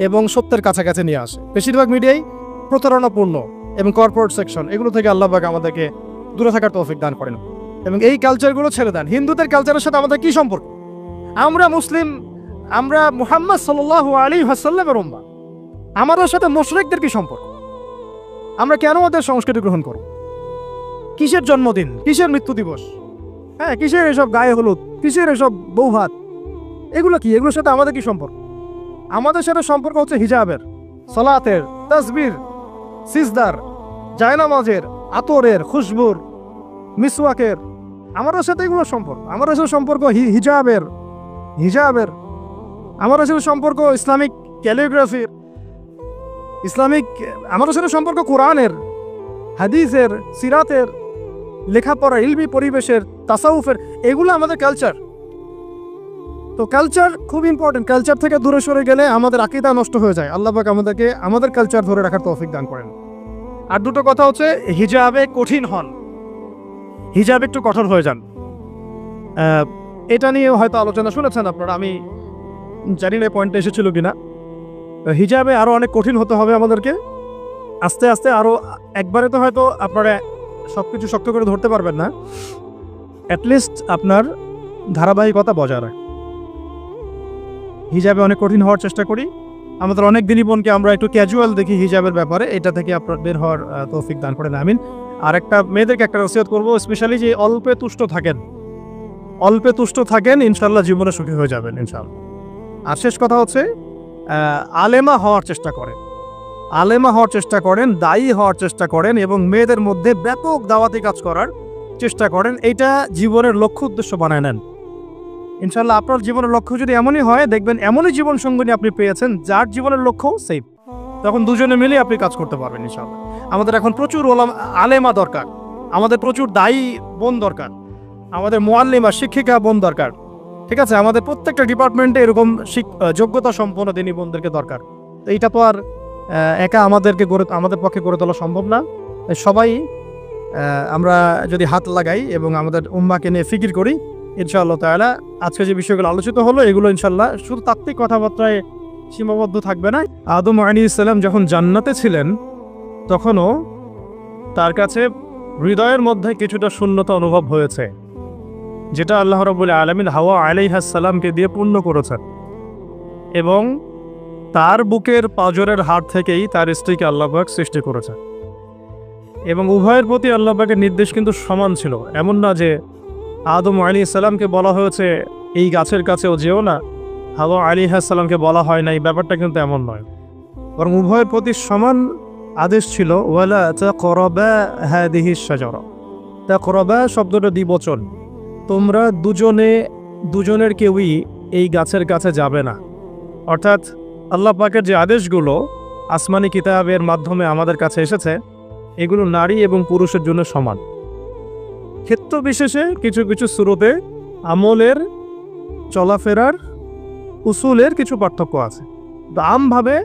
এবং সত্যের কাছাকাছি নিয়ে আসে। বেশিরভাগ মিডিয়াই প্রতারণাপূর্ণ এবং কর্পোরেট সেকশন, এগুলো থেকে আল্লাহ পাক আমাদেরকে দূরে থাকার তৌফিক দান করেন এবং এই কালচারগুলো ছেড়ে দেন। হিন্দুদের কালচারের সাথে আমাদের কি সম্পর্ক? আমরা মুসলিম, আমরা মুহাম্মদ সাল্লাল্লাহু আলাইহি ওয়াসাল্লামের উম্মাহ, আমাদের সাথে মুশরিকদের কি সম্পর্ক? আমরা কেন ওদের সংস্কৃতি গ্রহণ করব? কিসের জন্মদিন, কিসের মৃত্যু দিবস, হ্যাঁ, কিসের এসব গায়ে হলুদ, কিসের এসব বৌভাত, এগুলো কি? এগুলোর সাথে আমাদের কি সম্পর্ক? আমাদের সাথে সম্পর্ক হচ্ছে হিজাবের, সালাতের, তাসবির, সিজদার, জায়নামাজের, আতরের, খুশবুর, মিসওয়াকের। আমাদের সাথে এগুলো সম্পর্ক। আমাদের সাথে সম্পর্ক হিজাবের, আমাদের সাথে সম্পর্ক ইসলামিক ক্যালিগ্রাফির, ইসলামিক, আমাদের সাথে সম্পর্ক কোরআনের, হাদিসের, সিরাতের, লেখাপড়া, ইলমি পরিবেশের, তাসাউফের। এগুলো আমাদের কালচার। তো কালচার খুব ইম্পর্টেন্ট। কালচার থেকে দূরে সরে গেলে আমাদের আকীদা নষ্ট হয়ে যায়। আল্লাহ পাক আমাদেরকে আমাদের কালচার ধরে রাখার তৌফিক দান করেন। আর দুটো কথা হচ্ছে, হিজাবে কঠিন হন, হিজাব একটু কঠোর হয়ে যান। এটা নিয়ে হয়তো আলোচনা শুনেছেন আপনারা, আমি জানি না পয়েন্টটা এসেছিল কিনা। হিজাবে আরও অনেক কঠিন হতে হবে আমাদেরকে, আস্তে আস্তে আরও। একবারে তো হয়তো আপনারা সব কিছু শক্ত করে ধরতে পারবেন না, অ্যাটলিস্ট আপনার ধারাবাহিকতা বজায় রাখ। হিজাবে অনেক কঠিন হওয়ার চেষ্টা করি। আমাদের অনেক দিনই বোনকে আমরা একটু ক্যাজুয়াল দেখি হিজাবের ব্যাপারে, এটা থেকে আপনার বের হওয়ার তৌফিক দান করেন, আমিন। আর একটা মেয়েদেরকে একটা নসিহত করবো, স্পেশালি যে অল্পে তুষ্ট থাকেন, অল্পে তুষ্ট থাকেন, ইনশাল্লাহ জীবনে সুখী হয়ে যাবেন ইনশাল্লাহ। আর শেষ কথা হচ্ছে, আলেমা হওয়ার চেষ্টা করেন, আলেমা হওয়ার চেষ্টা করেন, দায়ী হওয়ার চেষ্টা করেন, এবং মেয়েদের মধ্যে ব্যাপক দাওয়াতি কাজ করার চেষ্টা করেন। এইটা জীবনের লক্ষ্য উদ্দেশ্য বানায় নেন ইনশাল্লাহ। আপনার জীবনের লক্ষ্য যদি এমনই হয়, দেখবেন এমনই জীবন সঙ্গিনী আপনি পেয়েছেন যার জীবনের লক্ষ্য সেম, তখন দুজনে মিলে আপনি কাজ করতে পারবেন ইনশাল্লাহ। আমাদের এখন প্রচুর আলেমা দরকার, আমাদের প্রচুর দায়ী বোন দরকার, আমাদের মুআল্লিমা শিক্ষিকা বোন দরকার, ঠিক আছে? আমাদের প্রত্যেকটা ডিপার্টমেন্টে এরকম যোগ্যতা সম্পন্ন দিনী বোনদেরকে দরকার। তো এইটা তো আর একা আমাদের পক্ষে গড়ে তোলা সম্ভব না। সবাই আমরা যদি হাত লাগাই এবং আমাদের উম্মাকে নিয়ে ফিকির করি, ইনশাআল্লাহ তাআলা আজকে যে বিষয়গুলো আলোচিত হলো এগুলো ইনশাআল্লাহ শুধু তাত্ত্বিক কথাবার্তায় সীমাবদ্ধ থাকবে না। আদম আলাইহিস সালাম যখন জান্নাতে ছিলেন, তখনও তার কাছে হৃদয়ের মধ্যে কিছুটা শূন্যতা অনুভব হয়েছে, যেটা আল্লাহ রাব্বুল আলামিন হাওয়া আলাইহিস সালামকে দিয়ে পূর্ণ করেছেন। এবং তার বুকের পাঁজরের হাড় থেকেই তার স্ত্রীকে আল্লাহ পাক সৃষ্টি করেছেন। এবং উভয়ের প্রতি আল্লাহ পাকের নির্দেশ কিন্তু সমান ছিল। এমন না যে আদম আলাইহিস সালামকে বলা হয়েছে এই গাছের কাছেও যেও না, হাওয়া আলাইহিস সালামকে বলা হয় না, এই ব্যাপারটা কিন্তু এমন নয়। বরং উভয়ের প্রতি সমান আদেশ ছিল, ওয়ালা তাকরাবা হাদিহিশ শাজারা। তাকরাবা শব্দটা দ্বিবচন, তোমরা দুজনের কেউই এই গাছের কাছে যাবে না। অর্থাৎ আল্লাহ পাকের যে আদেশগুলো আসমানি কিতাবের মাধ্যমে আমাদের কাছে এসেছে, এগুলো নারী এবং পুরুষের জন্য সমান। ক্ষেত্র বিশেষে কিছু কিছু সূরতে আমলের, চলাফেরার, উসুলের কিছু পার্থক্য আছে। আমভাবে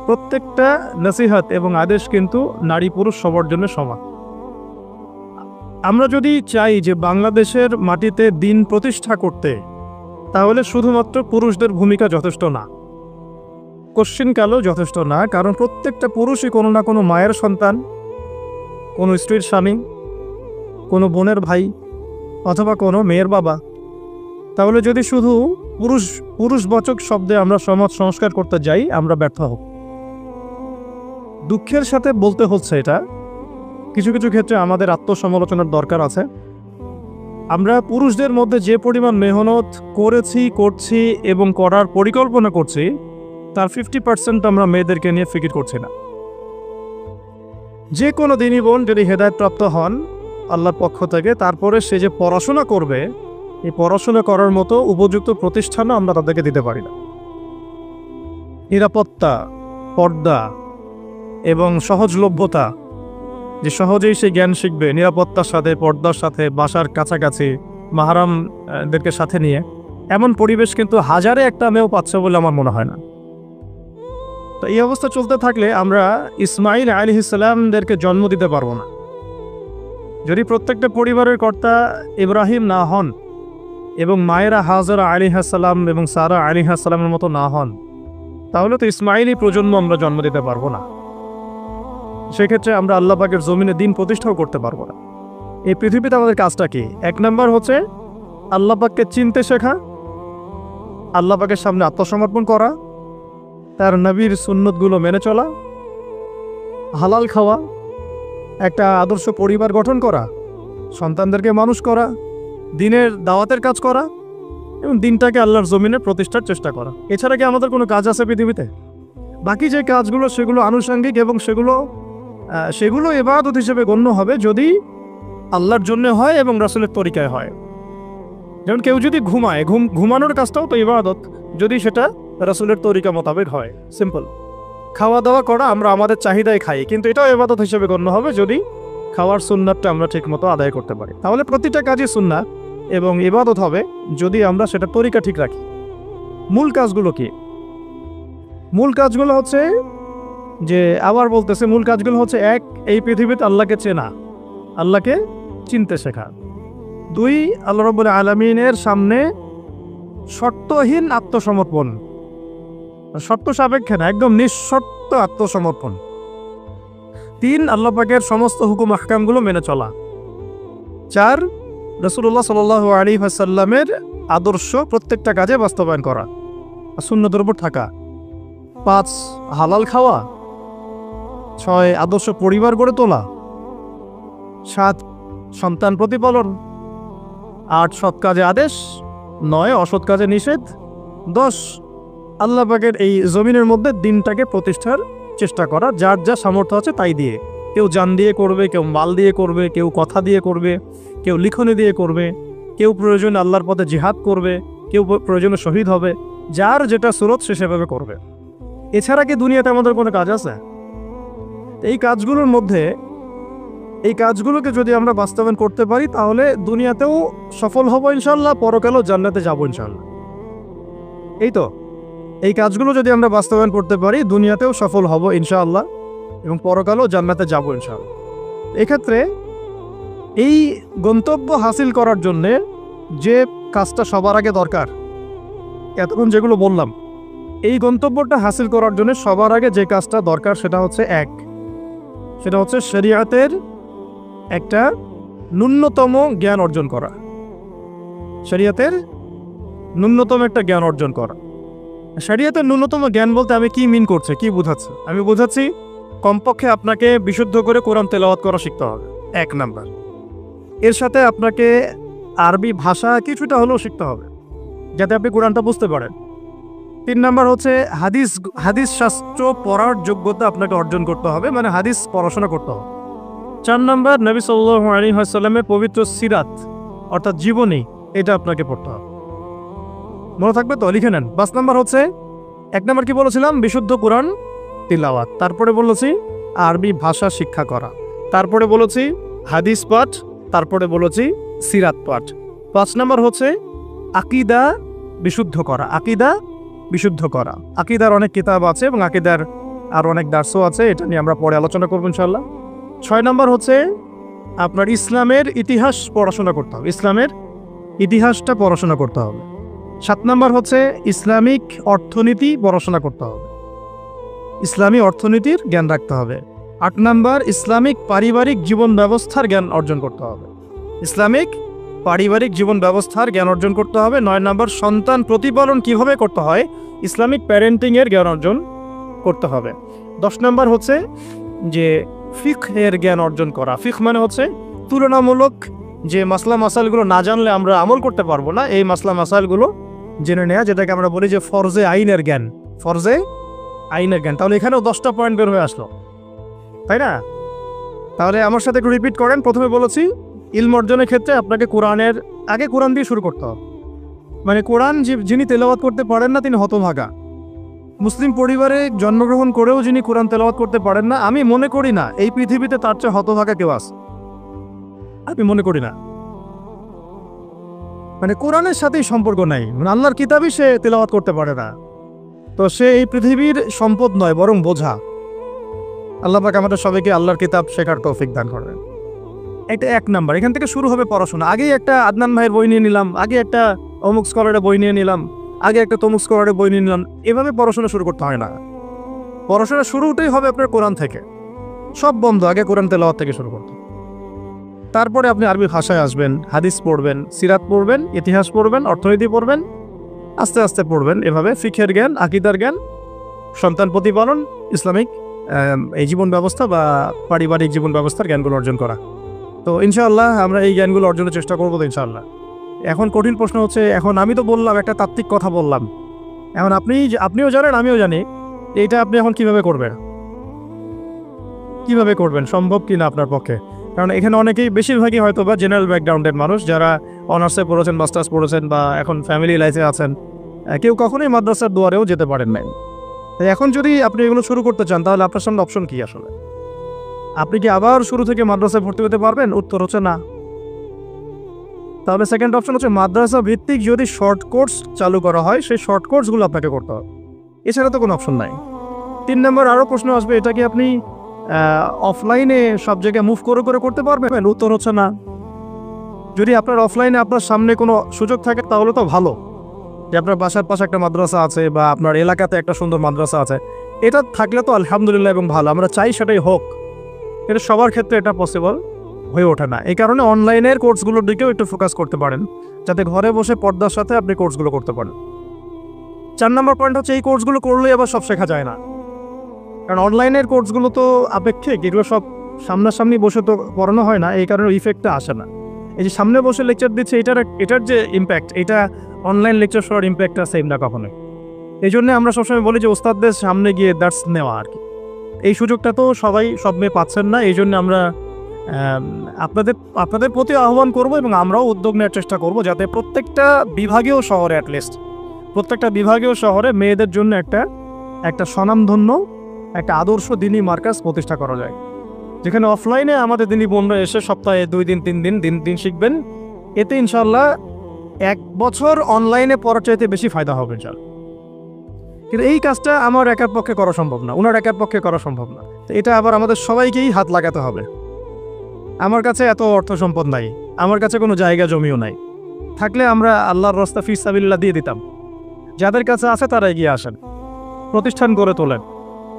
প্রত্যেকটা নসিহত এবং আদেশ কিন্তু নারী পুরুষ সবার জন্য সমান। আমরা যদি চাই যে বাংলাদেশের মাটিতে দিন প্রতিষ্ঠা করতে, তাহলে শুধুমাত্র পুরুষদের ভূমিকা যথেষ্ট না, কোশ্চিনকালও যথেষ্ট না। কারণ প্রত্যেকটা পুরুষই কোনো না কোনো মায়ের সন্তান, কোনো স্ত্রীর স্বামী, কোনো বোনের ভাই, অথবা কোনো মেয়ের বাবা। তাহলে যদি শুধু পুরুষবাচক শব্দে আমরা সমাজ সংস্কার করতে যাই, আমরা ব্যর্থ হব। দুঃখের সাথে বলতে হচ্ছে এটা, কিছু কিছু ক্ষেত্রে আমাদের আত্মসমালোচনার দরকার আছে। আমরা পুরুষদের মধ্যে যে পরিমাণ মেহনত করেছি, করছি এবং করার পরিকল্পনা করছি, তার 50% আমরা মেয়েদেরকে নিয়ে ফিকির করছি না। যে কোনো দিনী বোন যদি হেদায়েতপ্রাপ্ত হন আল্লাহর পক্ষ থেকে, তারপরে সে যে পড়াশোনা করবে, এই পড়াশোনা করার মতো উপযুক্ত প্রতিষ্ঠানও আমরা তাদেরকে দিতে পারি না। নিরাপত্তা, পর্দা এবং সহজলভ্যতা, যে সহজেই সে জ্ঞান শিখবে নিরাপত্তার সাথে, পর্দার সাথে, বাসার কাছাকাছি, মাহরামদেরকে সাথে নিয়ে, এমন পরিবেশ কিন্তু হাজারে একটা মেয়েও পাচ্ছে বলে আমার মনে হয় না। তো এই অবস্থা চলতে থাকলে আমরা ইসমাইল আলাইহিস সালামদেরকে জন্ম দিতে পারবো না। যদি প্রত্যেকটা পরিবারের কর্তা ইব্রাহিম না হন এবং মায়েরা হাজরা আলাইহিস সালাম এবং সারা আলাইহিস সালামের মতো না হন, তাহলে তো ইসমাইলি প্রজন্ম আমরা জন্ম দিতে পারবো না। সেক্ষেত্রে আমরা আল্লাহ পাকের জমিনে দিন প্রতিষ্ঠাও করতে পারবো না। এই পৃথিবীতে আমাদের কাজটা কি? 1 নম্বর হচ্ছে আল্লাহ পাককে চিনতে শেখা, আল্লাহ পাকের সামনে আত্মসমর্পণ করা, তার নবীর সুন্নতগুলো মেনে চলা, হালাল খাওয়া, একটা আদর্শ পরিবার গঠন করা, সন্তানদেরকে মানুষ করা, দিনের দাওয়াতের কাজ করা এবং দিনটাকে আল্লাহর জমিনে প্রতিষ্ঠার চেষ্টা করা। এছাড়া কি আমাদের কোনো কাজ আছে পৃথিবীতে? বাকি যে কাজগুলো সেগুলো আনুষঙ্গিক এবং সেগুলো ইবাদত হিসেবে গণ্য হবে যদি আল্লাহর জন্য হয় এবং রাসূলের তরিকায় হয়। যেমন কেউ যদি ঘুমায়, ঘুমানোর কাজটাও তো ইবাদত, যদি সেটা রাসূলের তরিকা মোতাবেক হয়। সিম্পল। খাওয়া দাওয়া করা আমরা আমাদের চাহিদায় খাই, কিন্তু এটাও ইবাদত হিসেবে গণ্য হবে যদি খাওয়ার সুন্নাতটা আমরা ঠিকমতো আদায় করতে পারি। তাহলে প্রতিটা কাজই সুন্নাত, এবং ইবাদত হবে যদি আমরা সেটা তরিকা ঠিক রাখি। মূল কাজগুলো কি? মূল কাজগুলো হচ্ছে যে, আবার বলতেছে, মূল কাজগুলো হচ্ছে 1, এই পৃথিবীতে আল্লাহকে চেনা, আল্লাহকে চিনতে শেখা। 2, আল্লাহ রাব্বুল আলামিনের সামনে শর্তহীন আত্মসমর্পণ, শর্ত সাপেক্ষে না, একদম নিঃশর্ত আত্মসমর্পণ। 3, আল্লাহ পাকের সমস্ত হুকুম আহকামগুলো মেনে চলা। 4, রাসূলুল্লাহ সাল্লাল্লাহু আলাইহি ওয়াসাল্লামের আদর্শ প্রত্যেকটা কাজে বাস্তবায়ন করা, সুন্নতের উপর থাকা। 5, হালাল খাওয়া। 6, আদর্শ পরিবার গড়ে তোলা। 7, সন্তান প্রতিপালন। 8, সৎ কাজে আদেশ। 9, অসৎ কাজে নিষেধ। 10, আল্লাহ পাকের এই জমিনের মধ্যে দিনটাকে প্রতিষ্ঠার চেষ্টা করা, যার যা সামর্থ্য আছে তাই দিয়ে। কেউ জান দিয়ে করবে, কেউ মাল দিয়ে করবে, কেউ কথা দিয়ে করবে, কেউ লিখনি দিয়ে করবে, কেউ প্রয়োজনে আল্লাহর পথে জিহাদ করবে, কেউ প্রয়োজনে শহীদ হবে। যার যেটা সুরত সে সেভাবে করবে। এছাড়া কি দুনিয়াতে আমাদের কোনো কাজ আছে? এই কাজগুলোর মধ্যে, এই কাজগুলোকে যদি আমরা বাস্তবায়ন করতে পারি তাহলে দুনিয়াতেও সফল হব ইনশাল্লাহ, পরকালেও জান্নাতে যাব ইনশাল্লাহ। এই তো, এই কাজগুলো যদি আমরা বাস্তবায়ন করতে পারি দুনিয়াতেও সফল হব ইনশাআল্লাহ এবং পরকালেও জান্নাতে যাব ইনশাআল্লাহ। এক্ষেত্রে এই গন্তব্য হাসিল করার জন্যে যে কাজটা সবার আগে দরকার, এতক্ষণ যেগুলো বললাম, এই গন্তব্যটা হাসিল করার জন্য সবার আগে যে কাজটা দরকার সেটা হচ্ছে সেটা হচ্ছে শরিয়াতের একটা ন্যূনতম জ্ঞান অর্জন করা। শরিয়াতের ন্যূনতম একটা জ্ঞান অর্জন করা। শরিয়াতের ন্যূনতম জ্ঞান বলতে আমি কি মিন করছি, কি বোঝাচ্ছি? আমি বোঝাচ্ছি কমপক্ষে আপনাকে বিশুদ্ধ করে কোরআন তেলাওয়াত করা শিখতে হবে, 1 নাম্বার। এর সাথে আপনাকে আরবি ভাষা কিছুটা হলেও শিখতে হবে যাতে আপনি কোরআনটা বুঝতে পারেন। 3 নাম্বার হচ্ছে হাদিস শাস্ত্র পড়ার যোগ্যতা আপনাকে অর্জন করতে হবে, মানে হাদিস পড়াশোনা করতে হবে। 4 নাম্বার নবী সাল্লাল্লাহু আলাইহি ওয়াসাল্লামের পবিত্র সিরাত অর্থাৎ জীবনী, এটা আপনাকে পড়তে হবে। মনে থাকবে তো? লিখে নেন। 5 নাম্বার হচ্ছে, 1 নাম্বার কি বলেছিলাম? বিশুদ্ধ কোরআন তিলাওয়াত। তারপরে বলেছি আরবি ভাষা শিক্ষা করা। তারপরে বলেছি হাদিস পাঠ। তারপরে বলেছি সিরাত পাঠ। 5 নাম্বার হচ্ছে আকীদা বিশুদ্ধ করা। আকীদা বিশুদ্ধ করা। আকীদার অনেক কিতাব আছে এবং আকীদার আর অনেক দার্সও আছে, এটা নিয়ে আমরা পরে আলোচনা করব ইনশাআল্লাহ। 6 নাম্বার হচ্ছে আপনার ইসলামের ইতিহাস পড়াশোনা করতে হবে, ইসলামের ইতিহাসটা পড়াশোনা করতে হবে। 7 নাম্বার হচ্ছে ইসলামিক অর্থনীতি পড়াশোনা করতে হবে, ইসলামী অর্থনীতির জ্ঞান রাখতে হবে। 8 নাম্বার ইসলামিক পারিবারিক জীবন ব্যবস্থার জ্ঞান অর্জন করতে হবে, ইসলামিক পারিবারিক জীবন ব্যবস্থার জ্ঞান অর্জন করতে হবে। 9 নাম্বার সন্তান প্রতিপালন কিভাবে করতে হয়, ইসলামিক প্যারেন্টিংয়ের জ্ঞান অর্জন করতে হবে। 10 নাম্বার হচ্ছে যে ফিকহের জ্ঞান অর্জন করা। ফিকহ মানে হচ্ছে তুলনামূলক যে মাসলা মাসাইলগুলো না জানলে আমরা আমল করতে পারবো না, এই মাসলা মাসাইলগুলো জেনে নেওয়া, যেটাকে আমরা বলি যে ফরজে আইনের জ্ঞান, ফরজে আইনের জ্ঞান। তাহলে এখানেও 10টা পয়েন্ট বের হয়ে আসলো, তাই না? তাহলে আমার সাথে একটু রিপিট করেন। প্রথমে বলেছি ইলম অর্জনের ক্ষেত্রে আপনাকে কোরআনের আগে কোরআন দিয়ে শুরু করতে হবে, মানে কোরআন যিনি তেলাওয়াত করতে পারেন না তিনি হতভাগা। মুসলিম পরিবারে জন্মগ্রহণ করেও যিনি কোরআন তেলাওয়াত করতে পারেন না, আমি মনে করি না এই পৃথিবীতে তার চেয়ে হতভাগা কেউ আছে, আমি মনে করি না। মানে কোরআনের সাথেই সম্পর্ক নাই, মানে আল্লাহর কিতাবই সে তেলাওয়াত করতে পারে না, তো সে এই পৃথিবীর সম্পদ নয় বরং বোঝা। আল্লাহ পাক আমাদের সবাইকে আল্লাহর কিতাব শেখার তৌফিক দান করবেন। এটা 1 নাম্বার। এখান থেকে শুরু হবে পড়াশোনা। আগেই একটা আদনান ভাইয়ের বই নিয়ে নিলাম, আগে একটা অমুক স্কলারের বই নিয়ে নিলাম, আগে একটা তমুক স্কলারের বই নিয়ে নিলাম, এভাবে পড়াশোনা শুরু করতে হয় না। পড়াশোনা শুরুটাই হবে আপনার কোরআন থেকে, সব বন্ধ, আগে কোরআন তেলাওয়াত থেকে শুরু করতে। তারপরে আপনি আরবি ভাষায় আসবেন, হাদিস পড়বেন, সিরাত পড়বেন, ইতিহাস পড়বেন, অর্থনীতি পড়বেন, আস্তে আস্তে পড়বেন। এভাবে ফিকহের জ্ঞান, আকীদার জ্ঞান, সন্তান প্রতিপালন, ইসলামিক এই জীবন ব্যবস্থা বা পারিবারিক জীবন ব্যবস্থার জ্ঞানগুলো অর্জন করা। তো ইনশাআল্লাহ আমরা এই জ্ঞানগুলো অর্জনের চেষ্টা করবো তো ইনশাআল্লাহ। এখন কঠিন প্রশ্ন হচ্ছে, এখন আমি তো বললাম একটা তাত্ত্বিক কথা বললাম, এখন আপনিও জানেন আমিও জানি, এইটা আপনি এখন কিভাবে করবেন, সম্ভব কি না আপনার পক্ষে? কারণ এখানে অনেকেই, বেশিরভাগই হয়তো বা জেনারেল ব্যাকগ্রাউন্ডের মানুষ, যারা অনার্সে পড়েছেন, মাস্টার্স পড়েছেন বা এখন ফ্যামিলি লাইফে আছেন, কেউ কখনোই মাদ্রাসার দুয়ারেও যেতে পারেন নাই। তাই এখন যদি আপনি এগুলো শুরু করতে চান তাহলে আপনার সামনে অপশন কি আসলে? আপনি কি আবার শুরু থেকে মাদ্রাসায় ভর্তি হতে পারবেন? উত্তর হচ্ছে না। তাহলে সেকেন্ড অপশন হচ্ছে মাদ্রাসা ভিত্তিক যদি শর্ট কোর্স চালু করা হয়, সেই শর্ট কোর্সগুলো আপনাকে করতে হবে, এছাড়া তো কোনো অপশন নাই। 3 নম্বর আরও প্রশ্ন আসবে, এটা কি আপনি অফলাইনে সব জায়গায় মুভ করে করে করতে পারবেন? উত্তর হচ্ছে না। যদি আপনার অফলাইনে আপনার সামনে কোনো সুযোগ থাকে তাহলে তো ভালো, যে আপনার বাসার পাশে একটা মাদ্রাসা আছে বা আপনার এলাকাতে একটা সুন্দর মাদ্রাসা আছে, এটা থাকলে তো আলহামদুলিল্লাহ এবং ভালো, আমরা চাই সেটাই হোক। কিন্তু সবার ক্ষেত্রে এটা পসিবল হয়ে ওঠে না, এই কারণে অনলাইনের কোর্সগুলোর দিকেও একটু ফোকাস করতে পারেন, যাতে ঘরে বসে পর্দার সাথে আপনি কোর্সগুলো করতে পারেন। 4 নম্বর পয়েন্ট হচ্ছে এই কোর্সগুলো করলেই আবার সব শেখা যায় না, কারণ অনলাইনের কোর্সগুলো তো আপেক্ষিক, এগুলো সব সামনাসামনি বসে তো পড়ানো হয় না, এই কারণে ইফেক্টটা আসে না। এই যে সামনে বসে লেকচার দিচ্ছে, এটার যে ইম্প্যাক্ট, এটা অনলাইন লেকচার শোনার ইম্প্যাক্টটা সেম না কখনোই। এই জন্য আমরা সবসময় বলি যে ওস্তাদদের সামনে গিয়ে দার্স নেওয়া আর কি, এই সুযোগটা তো সবাই সব মেয়ে পাচ্ছেন না। এই জন্য আমরা আপনাদের প্রতি আহ্বান করব এবং আমরাও উদ্যোগ নেওয়ার চেষ্টা করব, যাতে প্রত্যেকটা বিভাগীয় শহরে অ্যাটলিস্ট প্রত্যেকটা বিভাগীয় শহরে মেয়েদের জন্য একটা স্বনামধন্য একটা আদর্শ দিনী মার্কাজ প্রতিষ্ঠা করা যায়, যেখানে অফলাইনে আমাদের দিনী বোনরা এসে সপ্তাহে 2 দিন 3 দিন দিন শিখবেন। এতে ইনশাল্লাহ 1 বছর অনলাইনে পড়ার চাইতে বেশি ফায়দা হবে ইনশাল্লাহ। কিন্তু এই কাজটা আমার একার পক্ষে করা সম্ভব না, ওনার একার পক্ষে করা সম্ভব না, তো এটা আবার আমাদের সবাইকেই হাত লাগাতে হবে। আমার কাছে এত অর্থ সম্পদ নাই, আমার কাছে কোনো জায়গা জমিও নাই, থাকলে আমরা আল্লাহর রাস্তা ফি সাবিলিল্লাহ দিয়ে দিতাম। যাদের কাছে আছে তারা এগিয়ে আসেন, প্রতিষ্ঠান গড়ে তোলেন,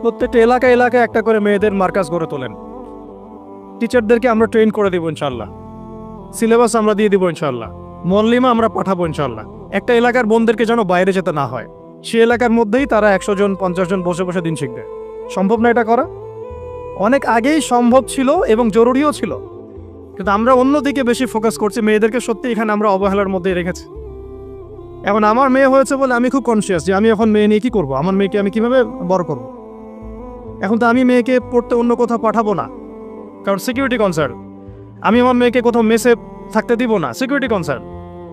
প্রত্যেকটা এলাকায় একটা করে মেয়েদের মার্কাজ গড়ে তোলেন, টিচারদেরকে আমরা ট্রেন করে দিব ইনশাল্লাহ, সিলেবাস আমরা দিয়ে দিব ইনশাল্লাহ, মল্লিমা আমরা পাঠাবো ইনশাল্লাহ। একটা এলাকার বোনদেরকে যেন বাইরে যেতে না হয়, সে এলাকার মধ্যেই তারা 100 জন 50 জন বসে বসে দিন শিখবে। সম্ভব না এটা করা? অনেক আগেই সম্ভব ছিল এবং জরুরিও ছিল, কিন্তু আমরা অন্যদিকে বেশি ফোকাস করছি। মেয়েদেরকে সত্যি এখানে আমরা অবহেলার মধ্যে রেখেছি। এখন আমার মেয়ে হয়েছে বলে আমি খুব কনসিয়াস যে আমি এখন মেয়ে নিয়ে কী করবো, আমার মেয়েকে আমি কিভাবে বড় করব। এখন তো আমি মেয়েকে পড়তে অন্য কোথাও পাঠাবো না, কারণ সিকিউরিটি কনসার্ন। আমি আমার মেয়েকে কোথাও মেসে থাকতে দিব না, সিকিউরিটি কনসার্ন,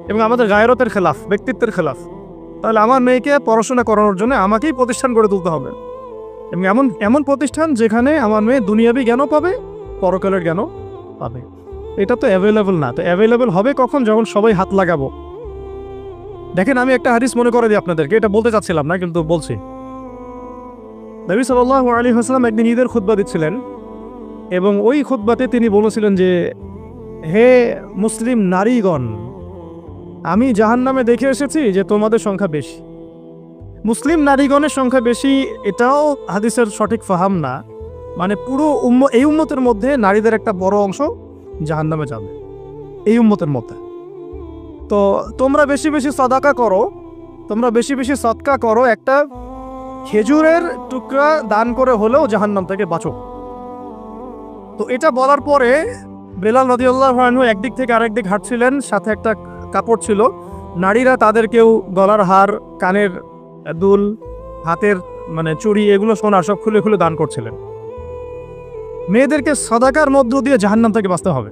এবং আমাদের গায়রতের খেলাফ, ব্যক্তিত্বের খেলাফ। তাহলে আমার মেয়েকে পড়াশোনা করানোর জন্য আমাকেই প্রতিষ্ঠান গড়ে তুলতে হবে, এবং এমন প্রতিষ্ঠান যেখানে আমার মেয়ে দুনিয়াবি জ্ঞানও পাবে, পরকালের জ্ঞানও পাবে। এটা তো অ্যাভেলেবল না, তো অ্যাভেলেবল হবে কখন? যখন সবাই হাত লাগাবো। দেখেন, আমি একটা হাদিস মনে করে দিই আপনাদেরকে, এটা বলতে চাচ্ছিলাম না কিন্তু বলছি। নবী সাল্লাল্লাহু আলাইহি ওয়াসাল্লাম একদিন ঈদের খুতবা দিচ্ছিলেন, এবং ওই খুতবাতে তিনি বলেছিলেন যে, হে মুসলিম নারীগণ, আমি জাহান্নামে দেখে এসেছি যে তোমাদের সংখ্যা বেশি। মুসলিম নারীগণের সংখ্যা বেশি এটাও হাদিসের সঠিক ফাহাম না, মানে পুরো এই উম্মতের মধ্যে নারীদের একটা বড় অংশ জাহান্নামে যাবে এই উম্মতের মধ্যে। তো তোমরা বেশি বেশি সাদাকা করো, তোমরা বেশি বেশি সদকা করো, একটা খেজুরের টুকরা দান করে হলেও জাহান্নাম থেকে বাঁচো। তো এটা বলার পরে বেলাল রাদিয়াল্লাহু আনহু একদিক থেকে আরেক দিক হাঁটছিলেন, সাথে একটা কাপড় ছিল। নারীরা তাদের কেউ গলার হার, কানের দুল, হাতের চুড়ি, এগুলো সোনার সব খুলে খুলে দান করছিলেন। মেয়েদেরকে সাদাকার মধ্য দিয়ে জাহান্নাম থেকে বাঁচতে হবে,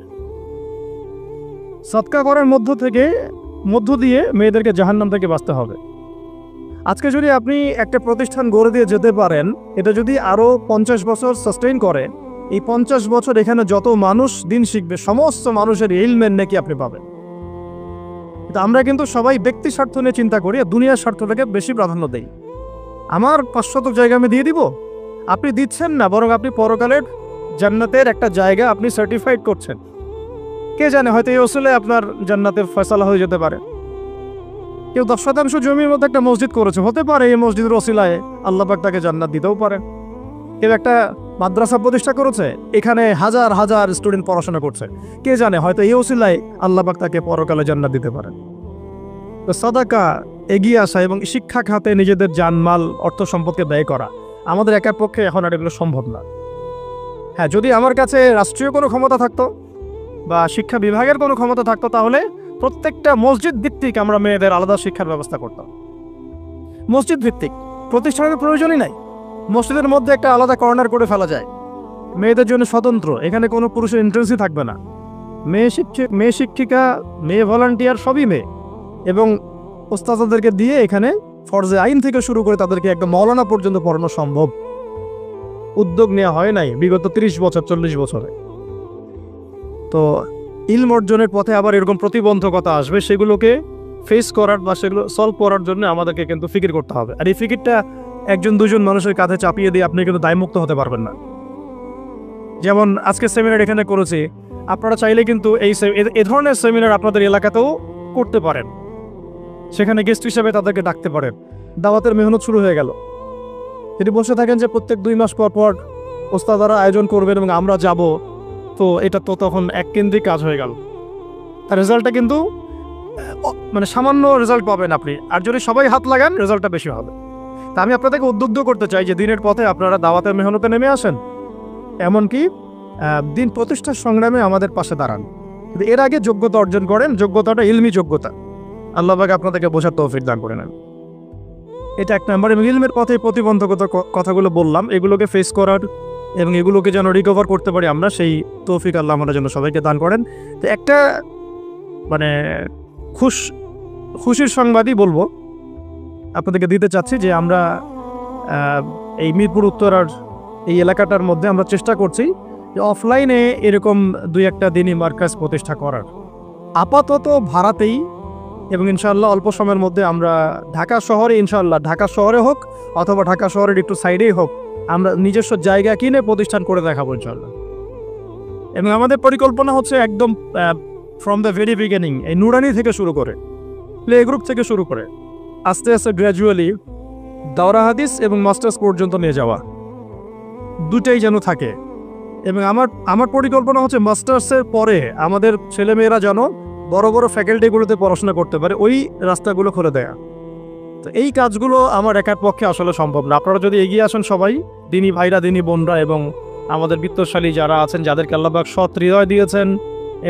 সদকা করার মধ্য দিয়ে মেয়েদেরকে জাহান্নাম থেকে বাঁচতে হবে। আজকে যদি আপনি একটা প্রতিষ্ঠান গড়ে দিয়ে যেতে পারেন, এটা যদি আরও 50 বছর সাস্টেইন করে, এই 50 বছর এখানে যত মানুষ দিন শিখবে, সমস্ত মানুষের ইলমের নেকি আপনি পাবেন। আমরা কিন্তু সবাই ব্যক্তি স্বার্থ নিয়ে চিন্তা করি, দুনিয়ার স্বার্থটাকে বেশি প্রাধান্য দেই। আমার 500 জায়গা আমি দিয়ে দিব, আপনি দিচ্ছেন না, বরং আপনি পরকালের জান্নাতের একটা জায়গা আপনি সার্টিফাইড করছেন। কে জানে, হয়তো এই ওসিলে আপনার জান্নাতের ফয়সালা হয়ে যেতে পারে। কেউ 10% জমির মধ্যে একটা মসজিদ করেছে, হতে পারে এই মসজিদের ওসিলায় আল্লাহ পাক তাকে জান্নাত দিতেও পারে। কেউ একটা মাদ্রাসা প্রতিষ্ঠা করেছে, এখানে হাজার হাজার স্টুডেন্ট পড়াশোনা করছে, কে জানে হয়তো এই ওসিলায় আল্লাহ পাক তাকে পরকালে জান্নাত দিতে পারেন। তো সাদাকা, এগিয়ে আসা এবং শিক্ষা খাতে নিজেদের জানমাল, অর্থ সম্পদকে ব্যয় করা আমাদের একার পক্ষে এখন আর এগুলো সম্ভব না। হ্যাঁ, যদি আমার কাছে রাষ্ট্রীয় কোনো ক্ষমতা থাকতো বা শিক্ষা বিভাগের কোনো ক্ষমতা থাকতো, তাহলে প্রত্যেকটা মসজিদ ভিত্তিক আমরা মেয়েদের আলাদা শিক্ষার ব্যবস্থা করতাম। মসজিদ ভিত্তিক প্রতিষ্ঠানের প্রয়োজনই নাই, মসজিদের মধ্যে একটা আলাদা কর্নার করে ফেলা যায়, মেয়েদের জন্য স্বতন্ত্র, এখানে কোনো পুরুষের এন্ট্রেন্সই থাকবে না। মেয়ে শিক্ষিকা, মেয়ে ভলান্টিয়ার সবই মেয়ে, এবং ওস্তাদদেরকে দিয়ে এখানে ফরজে আইন থেকে শুরু করে তাদেরকে একটা মৌলানা পর্যন্ত পড়ানো সম্ভব। উদ্যোগ নেওয়া হয় নাই বিগত 30 বছর 40 বছরে। তো ইলম অর্জনের পথে আবার এরকম প্রতিবন্ধকতা আসবে, সেগুলোকে ফেস করার বা সেগুলো সলভ করার জন্য আমাদেরকে কিন্তু ফিকির করতে হবে। আর এই ফিকিরটা একজন দুজন মানুষের কাঁধে চাপিয়ে দিয়ে আপনি কিন্তু দায়মুক্ত হতে পারবেন না। যেমন আজকে সেমিনার এখানে করেছি, আপনারা চাইলে কিন্তু এই ধরনের সেমিনার আপনাদের এলাকাতেও করতে পারেন, সেখানে গেস্ট হিসেবে তাদেরকে ডাকতে পারেন। দাওয়াতের মেহনত শুরু হয়ে গেল। যদি বসে থাকেন যে প্রত্যেক 2 মাস পর পর ওস্তাদারা আয়োজন করবেন এবং আমরা যাব, তো এটা তো তখন এককেন্দ্রিক কাজ হয়ে গেল। তার রেজাল্টটা কিন্তু মানে সামান্য রেজাল্ট পাবেন আপনি, আর যদি সবাই হাত লাগান রেজাল্টটা বেশি হবে। তা আমি আপনাদেরকে উদ্বুদ্ধ করতে চাই যে দিনের পথে আপনারা দাওয়াতের মেহনতে নেমে আসেন, এমনকি দিন প্রতিষ্ঠার সংগ্রামে আমাদের পাশে দাঁড়ান। কিন্তু এর আগে যোগ্যতা অর্জন করেন, যোগ্যতাটা ইলমি যোগ্যতা। আল্লাহ পাক আপনাদেরকে বোঝার তৌফিক দান করে নেন। এটা এক নম্বর। এবং ইলমের পথে প্রতিবন্ধকতা কথাগুলো বললাম, এগুলোকে ফেস করার এবং এগুলোকে যেন রিকভার করতে পারি আমরা, সেই তৌফিক আল্লাহ আমাদের জন্য সবাইকে দান করেন। তো একটা মানে খুশির সংবাদই বলবো আপনাদেরকে দিতে চাচ্ছি যে আমরা এই মিরপুর উত্তরার এই এলাকাটার মধ্যে আমরা চেষ্টা করছি যে অফলাইনে এরকম 2-1টা দিনই মার্কাজ প্রতিষ্ঠা করার, আপাতত ভাড়াতেই। এবং ইনশাআল্লাহ অল্প সময়ের মধ্যে আমরা ঢাকা শহরে, ইনশাআল্লাহ ঢাকা শহরে হোক অথবা ঢাকা শহরের একটু সাইডেই হোক, আমরা নিজস্ব জায়গা কিনে প্রতিষ্ঠান করে দেখাবো ইনশাআল্লাহ। এবং আমাদের পরিকল্পনা হচ্ছে একদম ফ্রম দ্য ভেরি বিগিনিং, এই নুরানি থেকে শুরু করে, প্লে গ্রুপ থেকে শুরু করে আস্তে আস্তে গ্র্যাজুয়ালি দাওরা হাদিস এবং মাস্টার্স পর্যন্ত নিয়ে যাওয়া, দুটাই যেন থাকে। এবং আমার পরিকল্পনা হচ্ছে মাস্টার্সের পরে আমাদের ছেলেমেয়েরা যেন বড় বড় ফ্যাকাল্টিগুলোতে পড়াশোনা করতে পারে, ওই রাস্তাগুলো খুলে দেয়া। তো এই কাজগুলো আমার একার পক্ষে আসলে সম্ভব না। আপনারা যদি এগিয়ে আসেন সবাই, দিনী ভাইরা, দিনী বোনরা এবং আমাদের বিত্তশালী যারা আছেন, যাদেরকে আল্লাহ পাক সৎ হৃদয় দিয়েছেন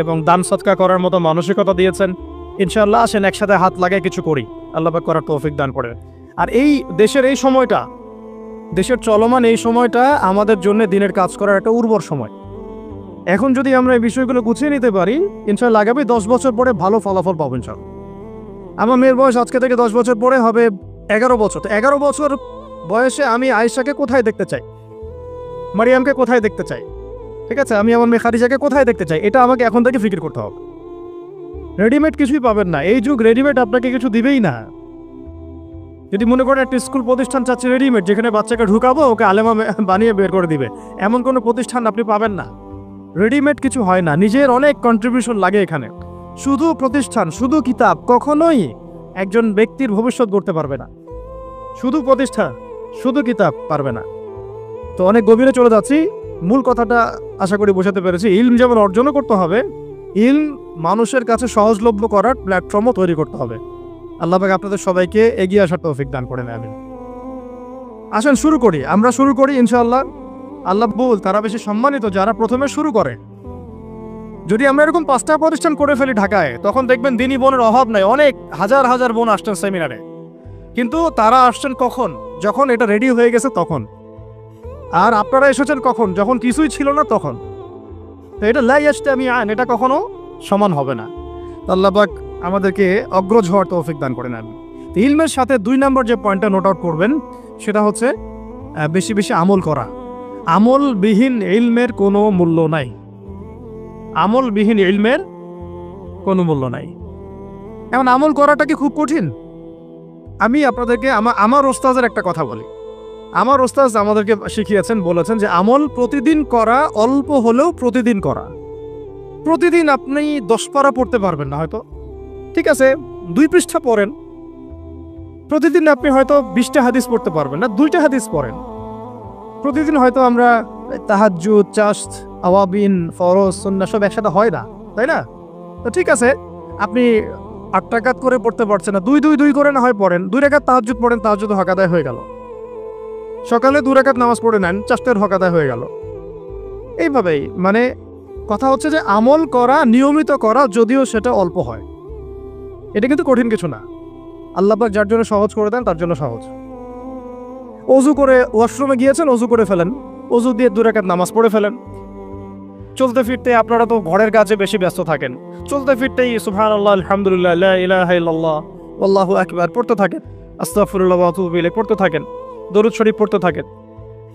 এবং দান সৎকা করার মতো মানসিকতা দিয়েছেন, ইনশাআল্লাহ আসেন একসাথে হাত লাগায় কিছু করি, আল্লাহ পাক করার তৌফিক দান করে। আর এই দেশের এই সময়টা, দেশের চলমান এই সময়টা আমাদের জন্য দিনের কাজ করার একটা উর্বর সময়। এখন যদি আমরা এই বিষয়গুলো গুছিয়ে নিতে পারি, ইনশাআল্লাহ আগামী 10 বছর পরে ভালো ফলাফল পাবো ইনশাআল্লাহ। আমার মেয়ের বয়স আজকে থেকে 10 বছর পরে হবে 11 বছর। তো 11 বছর বয়সে আমি আয়েশাকে কোথায় দেখতে চাই, মারিয়ামকে কোথায় দেখতে চাই, ঠিক আছে, আমি আমার মেয়ে খাদিজাকে কোথায় দেখতে চাই, এটা আমাকে এখন থেকে ফিকির করতে হবে। রেডিমেড কিছুই পাবেন না, এই যুগ রেডিমেড আপনাকে কিছু দিবেই না। যদি মনে করেন একটা স্কুল প্রতিষ্ঠান চাচ্ছে রেডিমেড, যেখানে বাচ্চাকে ঢুকাবো ওকে আলেমা বানিয়ে বের করে দিবে, এমন কোনো প্রতিষ্ঠান আপনি পাবেন না। রেডিমেড কিছু হয় না, নিজের অনেক কন্ট্রিবিউশন লাগে এখানে। শুধু প্রতিষ্ঠান, শুধু কিতাব কখনোই একজন ব্যক্তির ভবিষ্যৎ গড়তে পারবে না। শুধু প্রতিষ্ঠান, শুধু কিতাব পারবে না। তো অনেক গভীরে চলে যাচ্ছি, মূল কথাটা আশা করি বোঝাতে পেরেছি। ইলম যেমন অর্জনও করতে হবে, ইলম মানুষের কাছে সহজলভ্য করার প্ল্যাটফর্মও তৈরি করতে হবে। আল্লাহ পাক আপনাদের সবাইকে এগিয়ে আসার তৌফিক দান করে নেন। আমিন। আসেন শুরু করি, আমরা শুরু করি ইনশাআল্লাহ। আল্লাহ বল তারা বেশি সম্মানিত যারা প্রথমে শুরু করে। যদি আমরা এরকম 5টা প্রতিষ্ঠান করে ফেলি ঢাকায়, তখন দেখবেন দিনী বোনের অভাব নাই, অনেক হাজার হাজার বোন আসছেন সেমিনারে। কিন্তু তারা আসছেন কখন? যখন এটা রেডি হয়ে গেছে তখন। আর আপনারা এসেছেন কখন? যখন কিছুই ছিল না তখন। তো এটা লাই আসতে আমি আইন, এটা কখনো সমান হবে না। আল্লাহ পাক আমাদেরকে অগ্রজ হওয়ার তৌফিক দান করে নেন। ইলমের সাথে 2 নম্বর যে পয়েন্টটা নোট আউট করবেন সেটা হচ্ছে বেশি বেশি আমল করা। আমলবিহীন ইলমের কোনো মূল্য নাই। আমলবিহীন ইলমের কোনো মূল্য নাই। এখন আমল করাটা কি খুব কঠিন? আমি আপনাদেরকে আমার ওস্তাদের একটা কথা বলি। আমার ওস্তাদ আমাদেরকে শিখিয়েছেন, বলেছেন যে আমল প্রতিদিন করা, অল্প হলেও প্রতিদিন করা। প্রতিদিন আপনি 10 পারা পড়তে পারবেন না হয়তো, ঠিক আছে, 2 পৃষ্ঠা পড়েন। প্রতিদিন আপনি হয়তো 20টা হাদিস পড়তে পারবেন না, 2টা হাদিস পড়েন। প্রতিদিন হয়তো আমরা তাহাজ্জুদ, চাশত, আওয়াবিন, ফরজ, সুন্নাহ সব একসাথে হয় না, তাই না? তো ঠিক আছে, আপনি 8 রাকাত করে পড়তে পারছেন না, 2 করে না হয় পড়েন। 2 রাকাত তাহাজ্জুদ পড়েন, তাহাজ্জুদ হক আদায় হয়ে গেল। সকালে 2 রাকাত নামাজ পড়ে নেন, চাশতের হক আদায় হয়ে গেল। এইভাবেই মানে কথা হচ্ছে যে আমল করা, নিয়মিত করা, যদিও সেটা অল্প হয়, এটা কিন্তু কঠিন কিছু না। আল্লাহ পাক যার জন্য সহজ করে দেন তার জন্য সহজ। অজু করে ওয়াশরুমে গিয়েছেন, অজু করে ফেলেন, অজু দিয়ে 2 রাকাত নামাজ পড়ে ফেলেন। চলতে ফিরতে আপনারা তো ঘরের কাজে বেশি ব্যস্ত থাকেন, চলতে ফিরতেই সুবহানাল্লাহ, আলহামদুলিল্লাহ, লা ইলাহা ইল্লাল্লাহ, আল্লাহু আকবার পড়তে থাকেন, আস্তাগফিরুল্লাহ ওয়া আতুবু ইলাইহি পড়তে থাকেন, দরুদ শরীফ পড়তে থাকেন।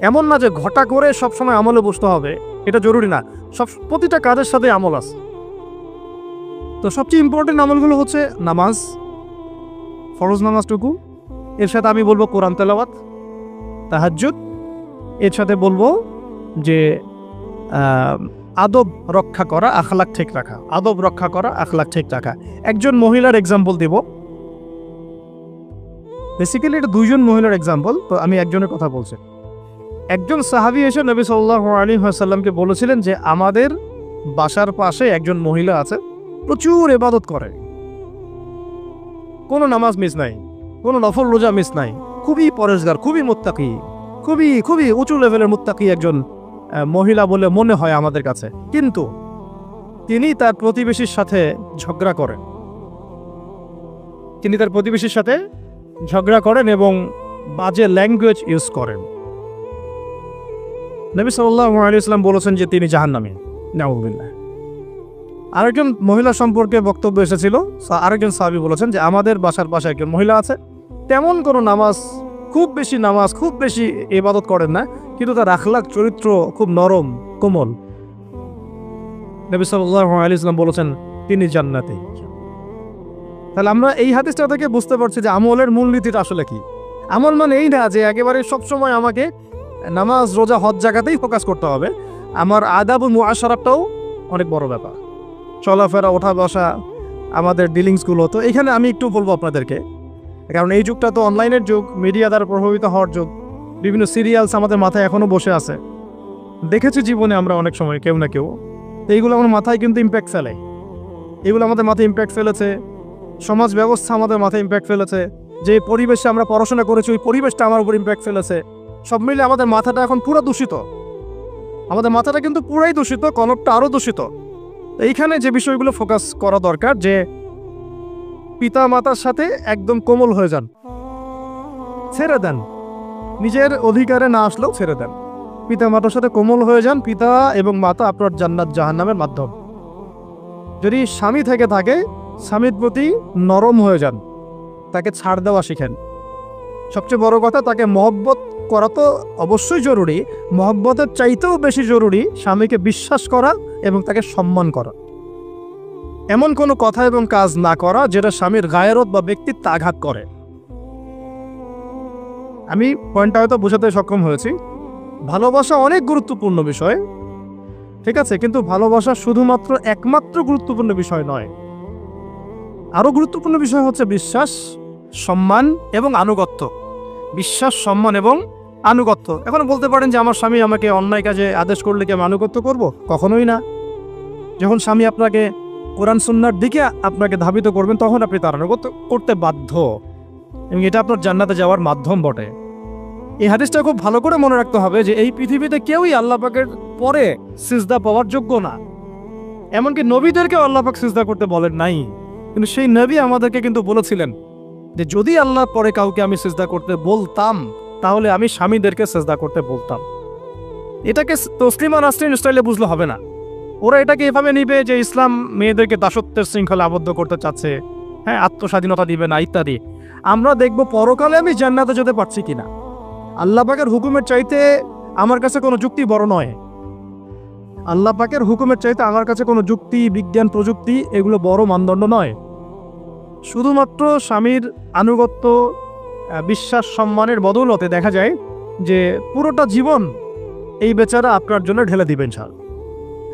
এমন না যে ঘটা করে সবসময় আমলে বসতে হবে, এটা জরুরি না। প্রতিটা কাজের সাথে আমল আছে। তো সবচেয়ে ইম্পর্টেন্ট আমলগুলো হচ্ছে নামাজ, ফরজ নামাজটুকু, এর সাথে আমি বলবো কোরআন তেলাওয়াত, তাহাজ্জুদ, এর সাথে বলবো যে আদব রক্ষা করা, আখলাক ঠিক রাখা, আদব রক্ষা করা, আখলাক ঠিক রাখা। একজন মহিলার এক্সাম্পল দিব, বেসিক্যালি এটা দুইজন মহিলার এক্সাম্পল, তো আমি একজনের কথা বলছি। একজন সাহাবী এসে নবী সাল্লাল্লাহু আলাইহি ওয়াসাল্লামকে বলেছিলেন যে আমাদের বাসার পাশে একজন মহিলা আছে, প্রচুর ইবাদত করে, কোনো নামাজ মিস নাই, কোনো নফল রোজা মিস নাই, খুবই পরেশগার, খুবই মুত্তাকি, খুবই খুবই উঁচু লেভেলের মুত্তাকি একজন মহিলা বলে মনে হয় আমাদের কাছে। কিন্তু তিনি তার প্রতিবেশীর সাথে ঝগড়া করেন, এবং বাজে ল্যাঙ্গুয়েজ ইউজ করেন। নবী সাল্লাল্লাহু আলাইহি ওয়াসাল্লাম বলেছেন যে তিনি জাহান্নামী, নাউযুবিল্লাহ। আরেকজন মহিলা সম্পর্কে বক্তব্য এসেছিল, আরেকজন সাহাবী বলেছেন যে আমাদের বাসার পাশে একজন মহিলা আছে, তেমন কোনো নামাজ, খুব বেশি ইবাদত করেন না, কিন্তু তার আখলাক চরিত্র খুব নরম কোমল। নবী সাল্লাল্লাহু আলাইহি ওয়াসাল্লাম বলেছেন তিনি জান্নাতি। তাহলে আমরা এই হাদিসটা থেকে বুঝতে পারছি যে আমলের মূলনীতিটা আসলে কি। আমল মানে এই না যে একেবারে সবসময় আমাকে নামাজ, রোজা, হজ জায়গাতেই ফোকাস করতে হবে। আমার আদাব ও মুআশারাটাও অনেক বড় ব্যাপার, চলাফেরা, ওঠা বসা, আমাদের ডিলিংসগুলো। তো এখানে আমি একটু বলবো আপনাদেরকে, কারণ এই যুগটা তো অনলাইনের যুগ, মিডিয়া দ্বারা প্রভাবিত হওয়ার যুগ, বিভিন্ন সিরিয়ালস আমাদের মাথায় এখনও বসে আছে। দেখেছি জীবনে আমরা অনেক সময় কেউ না কেউ, তো এইগুলো আমার মাথায় কিন্তু ইম্প্যাক্ট ফেলে, এগুলো আমাদের মাথায় ইম্প্যাক্ট ফেলেছে, সমাজ ব্যবস্থা আমাদের মাথায় ইম্প্যাক্ট ফেলেছে, যে পরিবেশে আমরা পড়াশোনা করেছি ওই পরিবেশটা আমার উপর ইম্প্যাক্ট ফেলেছে। সব মিলে আমাদের মাথাটা এখন পুরো দূষিত, আমাদের মাথাটা কিন্তু পুরাই দূষিত, কলবটা আরও দূষিত। এইখানে যে বিষয়গুলো ফোকাস করা দরকার, যে পিতা মাতার সাথে একদম কোমল হয়ে যান, ছেড়ে দেন, নিজের অধিকারে না আসলেও ছেড়ে দেন, পিতা মাতার সাথে কোমল হয়ে যান। পিতা এবং মাতা আপনার জান্নাত জাহান্নামের মাধ্যম। যদি স্বামী থেকে থাকে, স্বামীর প্রতি নরম হয়ে যান, তাকে ছাড় দেওয়া শিখেন। সবচেয়ে বড় কথা, তাকে মহব্বত করা তো অবশ্যই জরুরি, মহব্বতের চাইতেও বেশি জরুরি স্বামীকে বিশ্বাস করা এবং তাকে সম্মান করা। এমন কোনো কথা এবং কাজ না করা যেটা স্বামীর গায়রত বা ব্যক্তিত্ব আঘাত করে। আমি পয়েন্টটা হয়তো বোঝাতে সক্ষম হয়েছি। ভালোবাসা অনেক গুরুত্বপূর্ণ বিষয়, ঠিক আছে, কিন্তু ভালোবাসা শুধুমাত্র একমাত্র গুরুত্বপূর্ণ বিষয় নয়। আরও গুরুত্বপূর্ণ বিষয় হচ্ছে বিশ্বাস, সম্মান এবং আনুগত্য। বিশ্বাস, সম্মান এবং আনুগত্য। এখন বলতে পারেন যে আমার স্বামী আমাকে অন্যায় কাজে আদেশ করলে কি আমি আনুগত্য করব? কখনোই না। যখন স্বামী আপনাকে কোরআন সুন্নাহর দিকে আপনাকে ধাবিত করবেন, তখন আপনি তার আনুগত্য করতে বাধ্য, এবং এটা আপনার জান্নাতে যাওয়ার মাধ্যম বটে। এই হাদিসটা খুব ভালো করে মনে রাখতে হবে যে এই পৃথিবীতে কেউই আল্লাহ পাকের পরে সিজদা পাওয়ার যোগ্য না। এমনকি নবীদেরকেও আল্লাহ পাক সিজদা করতে বলেন নাই, কিন্তু সেই নবী আমাদেরকে কিন্তু বলেছিলেন যে যদি আল্লাহর পরে কাউকে আমি সিজদা করতে বলতাম, তাহলে আমি স্বামীদেরকে সিজদা করতে বলতাম। এটাকে তসলিমা নাসরিন স্টাইলে বুঝলে হবে না। ওরা এটাকে এভাবে নিবে যে ইসলাম মেয়েদেরকে দাসত্বের শৃঙ্খলা আবদ্ধ করতে চাচ্ছে, হ্যাঁ, আত্মস্বাধীনতা দিবে না ইত্যাদি। আমরা দেখব পরকালে আমি জান্নাতে যেতে পারছি কিনা। আল্লাহ পাকের হুকুমের চাইতে আমার কাছে কোনো যুক্তি বড় নয়। আল্লাহ পাকের হুকুমের চাইতে আমার কাছে কোনো যুক্তি, বিজ্ঞান, প্রযুক্তি এগুলো বড় মানদণ্ড নয়। শুধুমাত্র স্বামীর আনুগত্য, বিশ্বাস, সম্মানের বদৌলতে দেখা যায় যে পুরোটা জীবন এই বেচারা আপনার জন্য ঢেলে দিবেন ছাড়।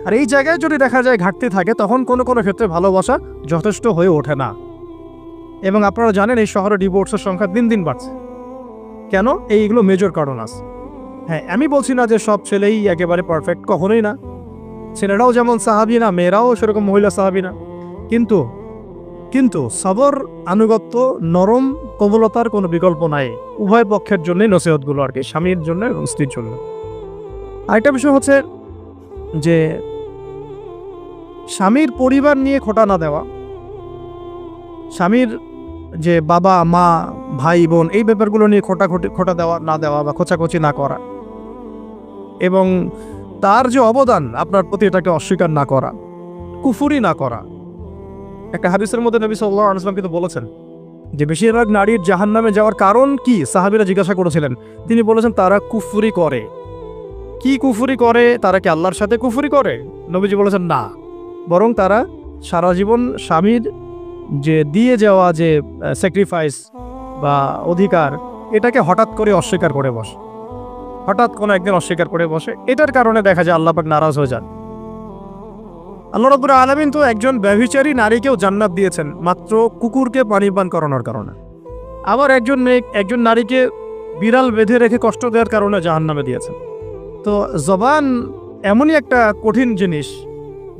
আর এই জায়গায় যদি দেখা যায় ঘাটতি থাকে, তখন কোনো কোনো ক্ষেত্রে ভালোবাসা যথেষ্ট হয়ে ওঠে না। এবং আপনারা জানেন এই শহরে ডিভোর্সের সংখ্যা দিন দিন বাড়ছে। কেন? এইগুলো মেজর কারণ আছে। হ্যাঁ, আমি বলছি না যে সব ছেলেই একেবারে পারফেক্ট, কখনোই না। ছেলেরাও যেমন সাহাবী না, মেয়েরাও সেরকম মহিলা সাহাবী না। কিন্তু সবর, আনুগত্য, নরম কোমলতার কোনো বিকল্প নাই। উভয় পক্ষের জন্যই নসিহতগুলো আর কি, স্বামীর জন্য এবং স্ত্রীর জন্য। আরেকটা বিষয় হচ্ছে যে স্বামীর পরিবার নিয়ে খোঁটা না দেওয়া, স্বামীর যে বাবা মা ভাই বোন এই ব্যাপারগুলো নিয়ে খোঁটা দেওয়া না দেওয়া বা খোঁচাখুচি না করা, এবং তার যে অবদান আপনার প্রতি এটাকে অস্বীকার না করা, কুফরি না করা। একটা হাদিসের মধ্যে নবী সাল্লাল্লাহু আলাইহি ওয়াসাল্লাম কিন্তু বলেছেন যে বেশিরভাগ নারীর জাহান্নামে যাওয়ার কারণ কি? সাহাবীরা জিজ্ঞাসা করেছিলেন, তিনি বলেছেন তারা কুফরি করে। কি কুফরি করে? তারা কি আল্লাহর সাথে কুফরি করে? নবীজি বলেছেন না, বরং তারা সারা জীবন স্বামীর যে দিয়ে যাওয়া যে স্যাক্রিফাইস বা অধিকার, এটাকে হঠাৎ করে অস্বীকার করে বসে, হঠাৎ কোনো একদিন অস্বীকার করে বসে। এটার কারণে দেখা যায় আল্লাহ পাক নারাজ হয়ে যান। আল্লাহ রাব্বুল আলামিন তো একজন ব্যভিচারী নারীকেও জান্নাত দিয়েছেন মাত্র কুকুরকে পানি পান করানোর কারণে। আবার একজন নারীকে বিড়াল বেঁধে রেখে কষ্ট দেওয়ার কারণে জাহান্নামে দিয়েছেন। তো জবান এমনই একটা কঠিন জিনিস,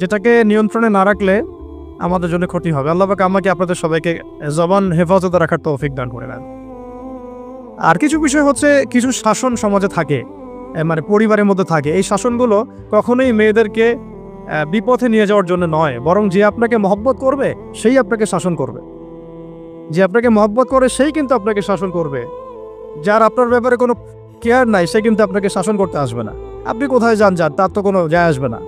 যেটাকে নিয়ন্ত্রণে না রাখলে আমাদের জন্য ক্ষতি হবে। আল্লাহ পাক আমাকে আপনাদের সবাইকে জবান হেফাজতে রাখার তৌফিক দান করে দেন। আর কিছু বিষয় হচ্ছে, কিছু শাসন সমাজে থাকে, মানে পরিবারের মধ্যে থাকে। এই শাসনগুলো কখনোই মেয়েদেরকে বিপথে নিয়ে যাওয়ার জন্য নয়, বরং যে আপনাকে মহব্বত করবে সেই আপনাকে শাসন করবে। যে আপনাকে মহব্বত করে সেই কিন্তু আপনাকে শাসন করবে। যার আপনার ব্যাপারে কোনো কেয়ার নাই সে কিন্তু আপনাকে শাসন করতে আসবে না। আপনি কোথায় যান তার তো কোনো যায় আসবে না।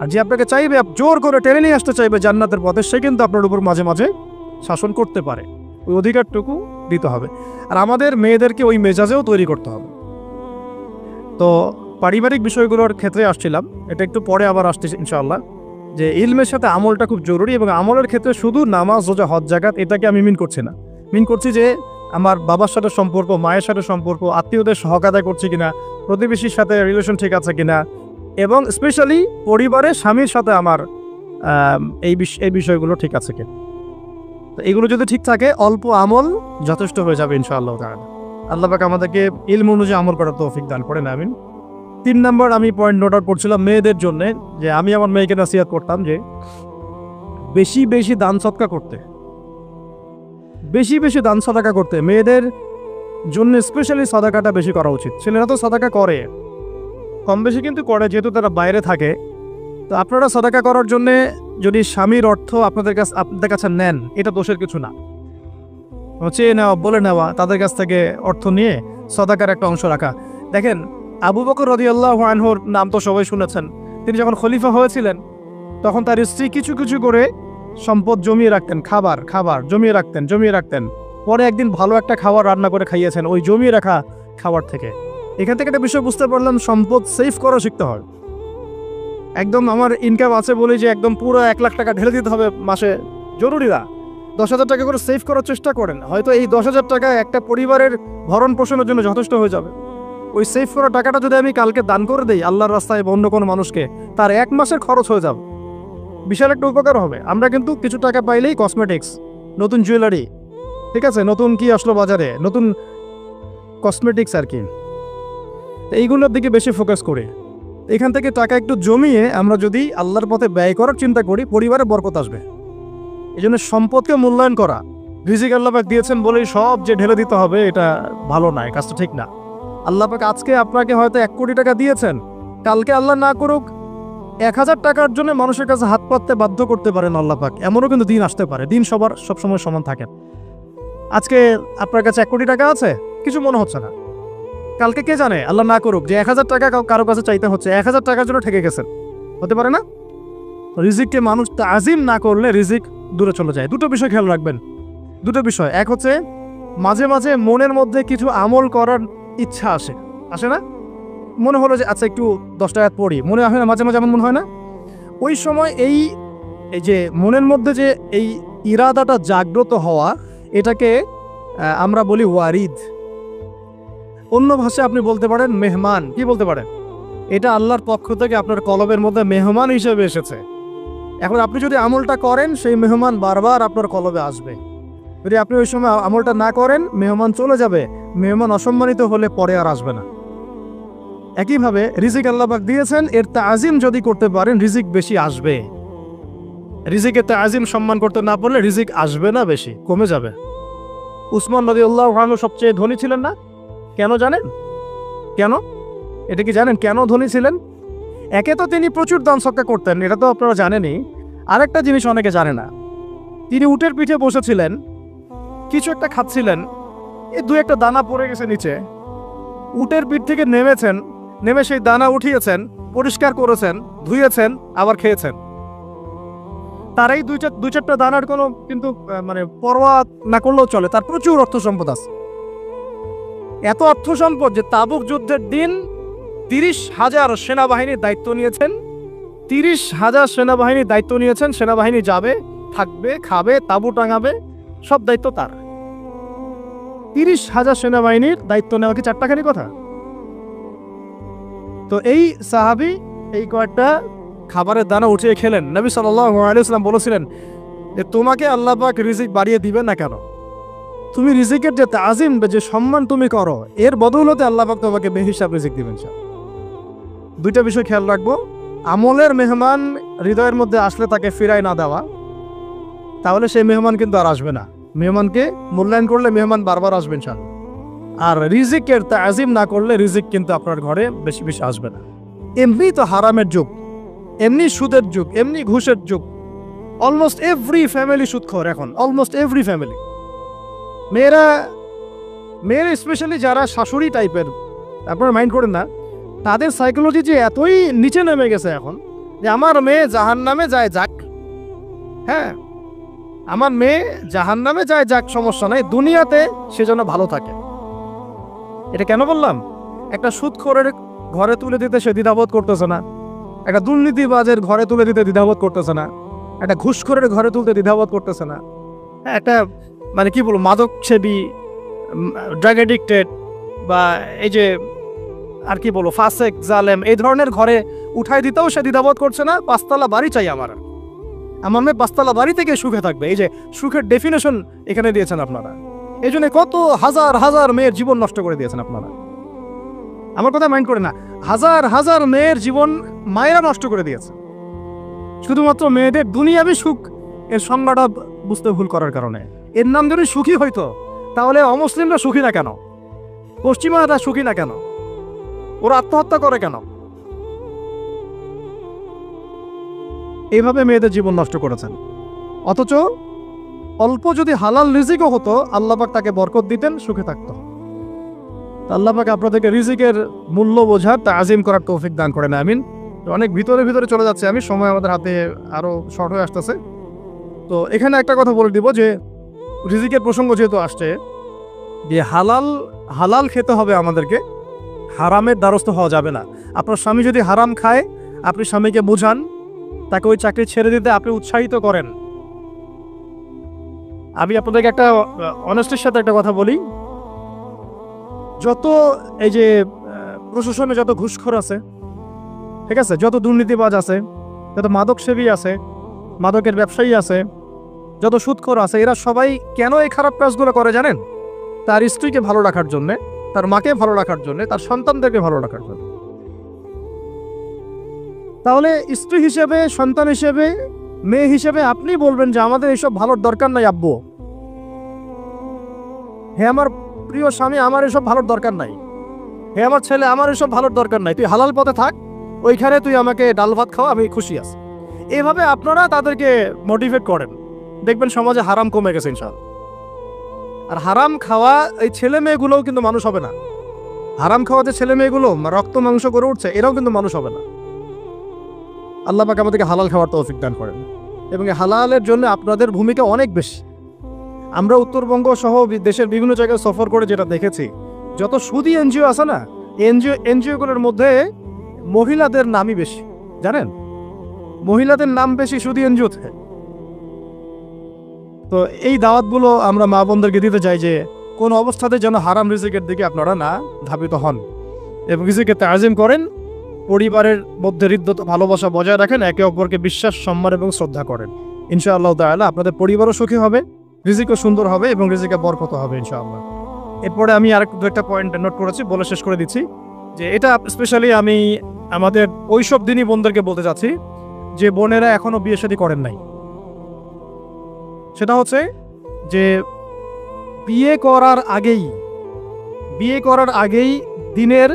আর যে আপনাকে চাইবে, জোর করে টেনে নিয়ে আসতে চাইবে জান্নাতের পথে, সে কিন্তু আপনার উপর মাঝে মাঝে শাসন করতে পারে। ওই অধিকারটুকু দিতে হবে। আর আমাদের মেয়েদেরকে ওই মেজাজেও তৈরি করতে হবে। তো পারিবারিক বিষয়গুলোর ক্ষেত্রে আসছিলাম, এটা একটু পরে আবার আসতেছি ইনশাআল্লাহ, যে ইলমের সাথে আমলটা খুব জরুরি। এবং আমলের ক্ষেত্রে শুধু নামাজ, রোজা, হজ, যাকাত এটাকে আমি মিন করছি না। মিন করছি যে আমার বাবার সাথে সম্পর্ক, মায়ের সাথে সম্পর্ক, আত্মীয়দের হক আদায় করছি কিনা, প্রতিবেশীর সাথে রিলেশন ঠিক আছে কিনা, এবং স্পেশালি পরিবারে স্বামীর সাথে আমার এই বিষয়গুলো ঠিক আছে কিনা। তো এগুলো যদি ঠিক থাকে, অল্প আমল যথেষ্ট হয়ে যাবে ইনশাআল্লাহ তাআলা। আল্লাহ পাক আমাদেরকে ইলম অনুযায়ী আমল করার তৌফিক দান করেন, আমিন। 3 নম্বর আমি পয়েন্ট নোট আউট করছিলাম মেয়েদের জন্য, যে আমি আমার মেয়েকে নসিহত করতাম যে বেশি বেশি দান সদকা করতে, বেশি বেশি দান সদকা করতে। মেয়েদের জন্য স্পেশালি সাদাকাটা বেশি করা উচিত। ছেলেরা তো সাদাকা করে, কম বেশি কিন্তু করে, যেহেতু তারা বাইরে থাকে। তো আপনারা সাদাকা করার জন্যে যদি স্বামীর অর্থ আপনাদের কাছে নেন, এটা দোষের কিছু না। চেয়ে নেওয়া, বলে নেওয়া, তাদের কাছ থেকে অর্থ নিয়ে সাদাকার একটা অংশ রাখা। দেখেন, আবু বকর রাদিয়াল্লাহু আনহুর নাম তো সবাই শুনেছেন। তিনি যখন খলিফা হয়েছিলেন তখন তার স্ত্রী কিছু কিছু করে সম্পদ জমিয়ে রাখতেন, খাবার জমিয়ে রাখতেন। পরে একদিন ভালো একটা খাবার রান্না করে খাইয়েছেন ওই জমিয়ে রাখা খাবার থেকে। এখান থেকে একটা বিষয় বুঝতে পারলাম, সম্পদ সেভ করা শিখতে হয়। একদম আমার ইনকাম আছে বলে যে একদম পুরো 1 লাখ টাকা ঢেলে দিতে হবে মাসে, জরুরি না। 10,000 টাকা করে সেভ করার চেষ্টা করেন, হয়তো এই 10,000 টাকা একটা পরিবারের ভরণ পোষণের জন্য যথেষ্ট হয়ে যাবে। ওই সেভ করা টাকাটা যদি আমি কালকে দান করে দিই আল্লাহর রাস্তায় বা অন্য কোনো মানুষকে, তার 1 মাসের খরচ হয়ে যাবে, বিশাল একটা উপকার হবে। আমরা কিন্তু কিছু টাকা পাইলেই কসমেটিক্স, নতুন জুয়েলারি, ঠিক আছে, নতুন কি আসলো বাজারে, নতুন কসমেটিক্স আর কি, এইগুলোর দিকে বেশি ফোকাস করি। এখান থেকে টাকা একটু জমিয়ে আমরা যদি আল্লাহর পথে ব্যয় করার চিন্তা করি, পরিবারে বরকত আসবে। এই জন্য সম্পদকে মূল্যায়ন করা, রিজিক আল্লাহ পাক দিয়েছেন বলেই সব যে ঢেলে দিতে হবে, এটা ভালো না, কাজটা ঠিক না। আল্লাহ পাক আজকে আপনাকে হয়তো 1 কোটি টাকা দিয়েছেন, কালকে আল্লাহ না করুক 1000 টাকার জন্য মানুষের কাছে হাত পাততে বাধ্য করতে পারেন আল্লাহ পাক। এমনও কিন্তু দিন আসতে পারে, দিন সবসময় সমান থাকে। আজকে আপনার কাছে 1 কোটি টাকা আছে, কিছু মনে হচ্ছে না, কালকে কে জানে আল্লাহ না করুক যে 1000 টাকা কারো কাছে চাইতে হচ্ছে, 1000 টাকার জন্য ঠেকে গেছেন, হতে পারে না। রিজিককে মানুষ তাজিম না করলে রিজিক দূরে চলে যায়। দুটো বিষয় খেয়াল রাখবেন, দুটো বিষয়। এক হচ্ছে মাঝে মাঝে মনের মধ্যে কিছু আমল করার ইচ্ছা আসে না, মনে হলো যে আচ্ছা একটু 10 টাকা পড়ি, মনে হয় না মাঝে মাঝে এমন মনে হয় না? ওই সময় এই যে মনের মধ্যে যে এই ইরাদাটা জাগ্রত হওয়া, এটাকে আমরা বলি ওয়ারিদ। অন্য ভাষায় আপনি বলতে পারেন মেহমান। কি বলতে পারেন? এটা আল্লাহর পক্ষ থেকে আপনার কলবের মধ্যে মেহমান হিসেবে এসেছে। এখন আপনি যদি আমলটা করেন, সেই মেহমান বারবার আপনার কলবে আসবে। যদি আপনি ওই সময় আমলটা না করেন, মেহমান চলে যাবে, মেহমান অসম্মানিত হলে পরে আর আসবে না। একইভাবে রিজিক আল্লাহ পাক দিয়েছেন, এর তাজিম যদি করতে পারেন রিজিক বেশি আসবে। রিজিকের তাজিম সম্মান করতে না পারলে রিজিক আসবে না, বেশি কমে যাবে। উসমান রাদিয়াল্লাহু আনহু সবচেয়ে ধনী ছিলেন না? কেন জানেন? কেন? এটা কি জানেন কেন ধনী ছিলেন? একে তো তিনি প্রচুর দান সদকা করতেন, এটা তো আপনারা জানেনই। আরেকটা জিনিস অনেকে জানে না, তিনি উটের পিঠে বসেছিলেন, কিছু একটা খাচ্ছিলেন, এই 2-1 দানা পড়ে গেছে নিচে। উটের পিঠ থেকে নেমেছেন, নেমে সেই দানা উঠিয়েছেন, পরিষ্কার করেছেন, ধুয়েছেন, আবার খেয়েছেন। তার এই 2-4টা দানার কোনো কিন্তু মানে পরোয়া না করলেও চলে, তার প্রচুর অর্থ সম্পদ আছে। এত অর্থ সম্পদ যে তাবুক যুদ্ধের দিন 30,000 সেনাবাহিনীর দায়িত্ব নিয়েছেন, 30,000 সেনাবাহিনীর দায়িত্ব নিয়েছেন। সেনাবাহিনী যাবে, থাকবে, খাবে, তাঁবু টাঙাবে, সব দায়িত্ব তার। 30,000 সেনাবাহিনীর দায়িত্ব নেওয়া কি চারটাখানি কথা? তো এই সাহাবী এই কয়েকটা খাবারের দানা উঠিয়ে খেলেন। নবী সাল্লাল্লাহু আলাইহি ওয়াসাল্লাম বলেছিলেন যে তোমাকে আল্লাহ পাক রিজিক বাড়িয়ে দিবেন না কেন? তুমি রিজিকের যে তাজিম, যে সম্মান তুমি করো, এর বদৌলতে আল্লাহ পাক তোমাকে বেহিসাব রিজিক দিবেন। দুইটা বিষয় খেয়াল রাখবো। আমলের মেহমান হৃদয়ের মধ্যে আসলে তাকে ফিরায় না দেওয়া, তাহলে সেই মেহমান কিন্তু আর আসবে না। মেহমানকে মূল্যায়ন করলে মেহমান বারবার আসবে ইনশাআল্লাহ। আর রিজিকের তাজিম না করলে রিজিক কিন্তু আপনার ঘরে বেশি বেশি আসবে না। এমনি তো হারামের যুগ, এমনি সুদের যুগ, এমনি ঘুষের যুগ। অলমোস্ট এভরি ফ্যামিলি সুদখোর এখন, অলমোস্ট এভরি ফ্যামিলি। মেয়েরা স্পেশালি যারা শাশুড়ি টাইপের, আপনারা মাইন্ড করেন না, তাদের সাইকোলজি যে এতই নিচে নেমে গেছে এখন যে আমার মেয়ে জাহান্নামে যায় যাক, হ্যাঁ আমার মেয়ে জাহান্নামে যায় যাক, সমস্যা নাই, দুনিয়াতে সে যেন ভালো থাকে। এটা কেন বললাম? একটা সুদখোরের ঘরে তুলে দিতে সে দ্বিধাবোধ করতেছে না, একটা দুর্নীতিবাজের ঘরে তুলে দিতে দ্বিধাবোধ করতেছে না, একটা ঘুষখোরের ঘরে তুলতে দ্বিধাবোধ করতেছে না, একটা মানে কি বলবো মাদক সেবী, ড্রাগ এডিক্টেড বা এই যে আর কি বলবো ফাসেক জালেম, এই ধরনের ঘরে উঠাই দিতেও সে দ্বিধাবোধ করছে না। 5 তলা বাড়ি চাই আমার মেয়ে 5 তলা বাড়ি থেকে সুখে থাকবে। এই যে সুখের ডেফিনেশন এখানে দিয়েছেন আপনারা। এই জন্য কত হাজার হাজার মেয়ের জীবন নষ্ট করে দিয়েছেন আপনারা। আমার কথা মাইন্ড করে না, হাজার হাজার মেয়ের জীবন মায়েরা নষ্ট করে দিয়েছে শুধুমাত্র মেয়েদের দুনিয়াবি সুখ এর সংজ্ঞাটা বুঝতে ভুল করার কারণে। এর নাম যদি সুখী হইতো তাহলে অমুসলিমরা সুখী না কেন? পশ্চিমারা সুখী না কেন? ওরা আত্মহত্যা করে কেন? এইভাবে মেয়েদের জীবন নষ্ট করেছেন। অথচ অল্প যদি হালাল রিজিকও হতো আল্লাহ পাক তাকে বরকত দিতেন, সুখে থাকতো। আল্লাহ পাক আপনাদেরকে রিজিকের মূল্য বোঝার তাজিম করার তৌফিক দান করেন, আমিন। অনেক ভিতরে চলে যাচ্ছে আমি, সময় আমাদের হাতে আরো শর্ট হয়ে আসতেছে। তো এখানে একটা কথা বলে দিব যে রিজিকের প্রসঙ্গ যেহেতু আসছে, যে হালাল খেতে হবে আমাদেরকে, হারামের দ্বারস্থ হওয়া যাবে না। আপনার স্বামী যদি হারাম খায়, আপনি স্বামীকে বোঝান, তাকে ওই চাকরি ছেড়ে দিতে আপনি উৎসাহিত করেন। আমি আপনাদেরকে একটা অনেস্টির সাথে একটা কথা বলি, যত এই যে প্রশাসনে যত ঘুষখোর আছে, ঠিক আছে, যত দুর্নীতিবাজ আছে, যত মাদক সেবী আছে, মাদকের ব্যবসায়ী আছে, যত সুদখোর আছে, এরা সবাই কেন এই খারাপ কাজগুলো করে জানেন? তার স্ত্রীকে ভালো রাখার জন্যে, তার মাকে ভালো রাখার জন্যে, তার সন্তানদেরকে ভালো রাখার জন্য। তাহলে স্ত্রী হিসেবে, সন্তান হিসেবে, মেয়ে হিসেবে আপনি বলবেন যে আমাদের এইসব ভালোর দরকার নাই আব্বু, হে আমার প্রিয় স্বামী আমার এসব ভালোর দরকার নাই, হে আমার ছেলে আমার এসব ভালোর দরকার নাই, তুই হালাল পথে থাক, ওইখানে তুই আমাকে ডাল ভাত খাওয়া, আমি খুশি আছি। এভাবে আপনারা তাদেরকে মোটিভেট করেন, দেখবেন সমাজে হারাম কমে গেছে ইনশাআল্লাহ। আর হারাম খাওয়া এই ছেলে মেয়েগুলোও কিন্তু মানুষ হবে না। হারাম খাওয়া যে ছেলে মেয়েগুলো রক্ত মাংস করে উঠছে, এরাও কিন্তু মানুষ হবে না। আল্লাহ পাক আমাদেরকে হালাল খাওয়ার তৌফিক দান করেন, এবং হালালের জন্য আপনাদের ভূমিকা অনেক বেশি। আমরা উত্তরবঙ্গ সহ দেশের বিভিন্ন জায়গায় সফর করে যেটা দেখেছি, যত সুদী এনজিও আছে না, এনজিওগুলোর মধ্যে মহিলাদের নামই বেশি, জানেন? মহিলাদের নাম বেশি সুদী এনজিওতে। তো এই দাওয়াতগুলো আমরা মা বোনদেরকে দিতে চাই যে কোন অবস্থাতে যেন হারাম রিজিকের দিকে আপনারা না ধাবিত হন, এবং রিজিকে তাজিম করেন, পরিবারের মধ্যে হৃদ্যত ভালোবাসা বজায় রাখেন, একে অপরকে বিশ্বাস, সম্মান এবং শ্রদ্ধা করেন। ইনশাআল্লাহ তাআলা আপনাদের পরিবারও সুখী হবে, রিজিকও সুন্দর হবে এবং রিজিকে বরকত হবে ইনশাআল্লাহ। এরপরে আমি আর একটা পয়েন্ট নোট করেছি, বলে শেষ করে দিচ্ছি যে এটা স্পেশালি আমি আমাদের ওইসব দিনই বোনদেরকে বলতে চাচ্ছি যে বোনেরা এখনো বিয়ে শাদী করেন নাই। সেটা হচ্ছে যে বিয়ে করার আগেই দিনের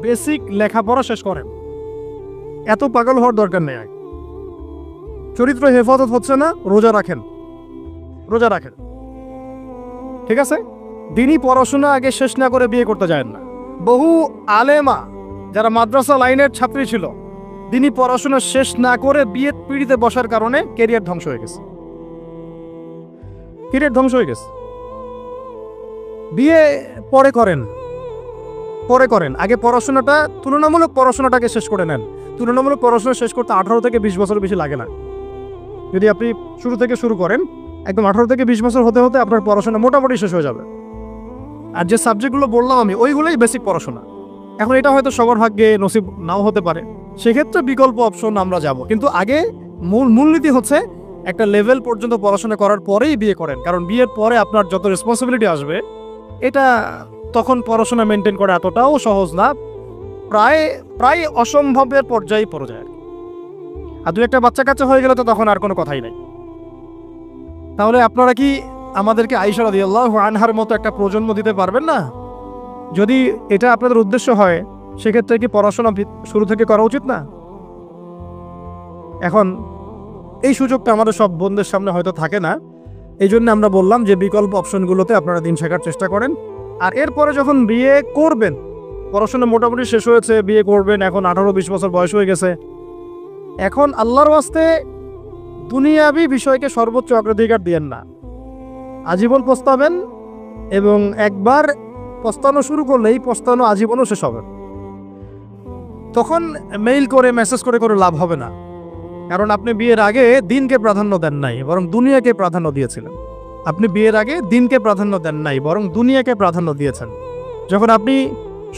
বেসিক লেখাপড়া শেষ করেন। এত পাগল হওয়ার দরকার নেই। চরিত্র হেফাজত হচ্ছে না, রোজা রাখেন, ঠিক আছে? দিনই পড়াশোনা আগে শেষ না করে বিয়ে করতে যায় না। বহু আলেমা যারা মাদ্রাসা লাইনের ছাত্রী ছিল, দিনই পড়াশোনা শেষ না করে বিয়ে পিড়িতে বসার কারণে ক্যারিয়ার ধ্বংস হয়ে গেছে। বিয়ে পরে করেন, আগে তুলনামূলক পড়াশোনাটাকে শেষ করে নেন। তুলনামূলক পড়াশোনা শেষ করতে 18 থেকে 20 বছর বেশি লাগে না। যদি আপনি শুরু থেকে শুরু করেন, একদম 18 থেকে 20 বছর হতে হতে আপনার পড়াশোনা মোটামুটি শেষ হয়ে যাবে। আর যে সাবজেক্টগুলো বললাম আমি, ওইগুলোই বেসিক পড়াশোনা। এখন এটা হয়তো সবার ভাগ্যে নসিব নাও হতে পারে, সেক্ষেত্রে বিকল্প অপশন আমরা যাব। কিন্তু আগে মূলনীতি হচ্ছে একটা লেভেল পর্যন্ত পড়াশোনা করার পরেই বিয়ে করেন, কারণ বিয়ের পরে আপনার যত রেসপন্সিবিলিটি আসবে, এটা তখন পড়াশোনা মেনটেন করা এতটাও সহজ না, প্রায় অসম্ভবের পর্যায়ে পড়ে যায়। আর 2-1টা বাচ্চা কাচ্চা হয়ে গেলে তো তখন আর কোনো কথাই নাই। তাহলে আপনারা কি আমাদেরকে আয়েশা রাদিয়াল্লাহু আনহার মতো একটা প্রজন্ম দিতে পারবেন না? যদি এটা আপনাদের উদ্দেশ্য হয়, সেক্ষেত্রে কি পড়াশোনা শুরু থেকে করা উচিত না? এখন এই সুযোগটা আমাদের সব বোনদের সামনে হয়তো থাকে না, এই জন্য আমরা বললাম যে বিকল্প অপশনগুলোতে আপনারা দিন শেখার চেষ্টা করেন। আর এরপরে যখন বিয়ে করবেন, পড়াশোনা মোটামুটি শেষ হয়েছে, বিয়ে করবেন, এখন 18-20 বছর বয়স হয়ে গেছে, এখন আল্লাহর ওয়াস্তে দুনিয়াবি বিষয়কে সর্বোচ্চ অগ্রাধিকার দিয়েন না। আজীবন পস্তাবেন, এবং একবার পস্তানো শুরু করলেই পস্তানো আজীবনও শেষ হবে। তখন মেইল করে মেসেজ করে লাভ হবে না, কারণ আপনি বিয়ের আগে দিনকে প্রাধান্য দেন নাই, বরং দুনিয়াকে প্রাধান্য দিয়েছিলেন। আপনি বিয়ের আগে দিনকে প্রাধান্য দেন নাই, বরং দুনিয়াকে প্রাধান্য দিয়েছেন। যখন আপনি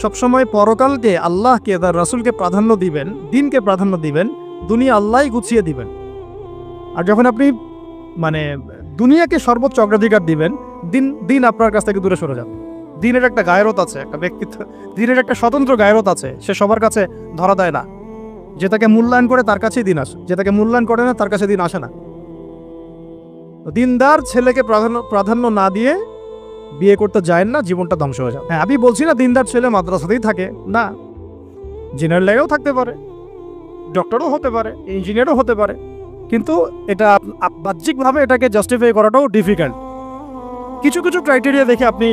সবসময় পরকালকে, আল্লাহকে, তার রাসূলকে প্রাধান্য দিবেন, দিনকে প্রাধান্য দিবেন, দুনিয়া আল্লাহই গুছিয়ে দিবেন। আর যখন আপনি দুনিয়াকে সর্বোচ্চ অগ্রাধিকার দিবেন, দিন আপনার কাছ থেকে দূরে সরে যাবে। দিনের একটা গায়রত আছে, একটা ব্যক্তিত্ব, দিনের একটা স্বতন্ত্র গায়রত আছে, সে সবার কাছে ধরা দেয় না। যে তাকে মূল্যায়ন করে তার কাছেই দিন আসে, যে তাকে মূল্যায়ন করে না তার কাছে দিন আসে না। দিনদার ছেলেকে প্রাধান্য না দিয়ে বিয়ে করতে যায় না, জীবনটা ধ্বংস হয়ে যাবে। হ্যাঁ, আমি বলছি না দিনদার ছেলে মাদ্রাসাতেই থাকে, না, ইঞ্জিনিয়ার লাইনেও থাকতে পারে, ডক্টরও হতে পারে, ইঞ্জিনিয়ারও হতে পারে, কিন্তু এটা বাহ্যিকভাবে এটাকে জাস্টিফাই করাটাও ডিফিকাল্ট। কিছু কিছু ক্রাইটেরিয়া দেখে আপনি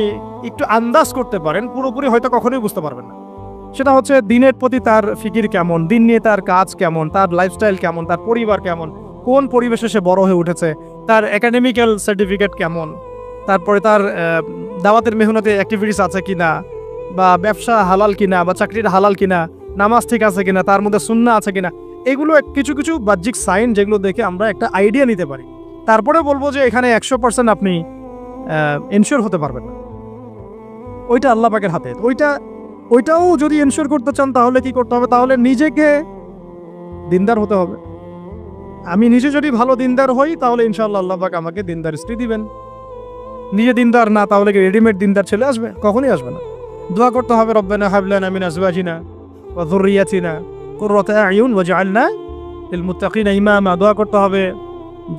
একটু আন্দাজ করতে পারেন, পুরোপুরি হয়তো কখনোই বুঝতে পারবেন না। সেটা হচ্ছে দিনের প্রতি তার ফিকির কেমন, দিন নিয়ে তার কাজ কেমন, তার লাইফস্টাইল কেমন, তার পরিবার কেমন, কোন পরিবেশে সে বড় হয়ে উঠেছে, তার একাডেমিক্যাল সার্টিফিকেট কেমন, তারপরে তার দাওয়াতের মেহনতে অ্যাক্টিভিটিস আছে কিনা, বা ব্যবসা হালাল কিনা, বা চাকরির হালাল কিনা, নামাজ ঠিক আছে কিনা, তার মধ্যে সুন্নাহ আছে কিনা, এগুলো কিছু কিছু বাহ্যিক সাইন যেগুলো দেখে আমরা একটা আইডিয়া নিতে পারি। তারপরে বলবো যে এখানে 100% আপনি এনশিওর হতে পারবেন না, ওইটা আল্লাহ পাকের হাতে। ওইটাও যদি এনশিওর করতে চান তাহলে কি করতে হবে? তাহলে নিজেকে দিনদার হতে হবে। আমি নিজে যদি ভালো দিনদার হই তাহলে ইনশাআল্লাহ আল্লাহ পাক আমাকে দিনদার স্ত্রী দিবেন। নিজে দিনদার না, তাহলে কি রেডিমেড দিনদার ছেলে আসবে? কখনোই আসবে না। দোয়া করতে হবে, রব্বানা হাব লানা মিন আজওয়াজিনা ওয়া যুররিয়াতিনা কুররাতা আয়ুন ওয়াজআলনা লিল মুত্তাকিনা ইমামা। দোয়া করতে হবে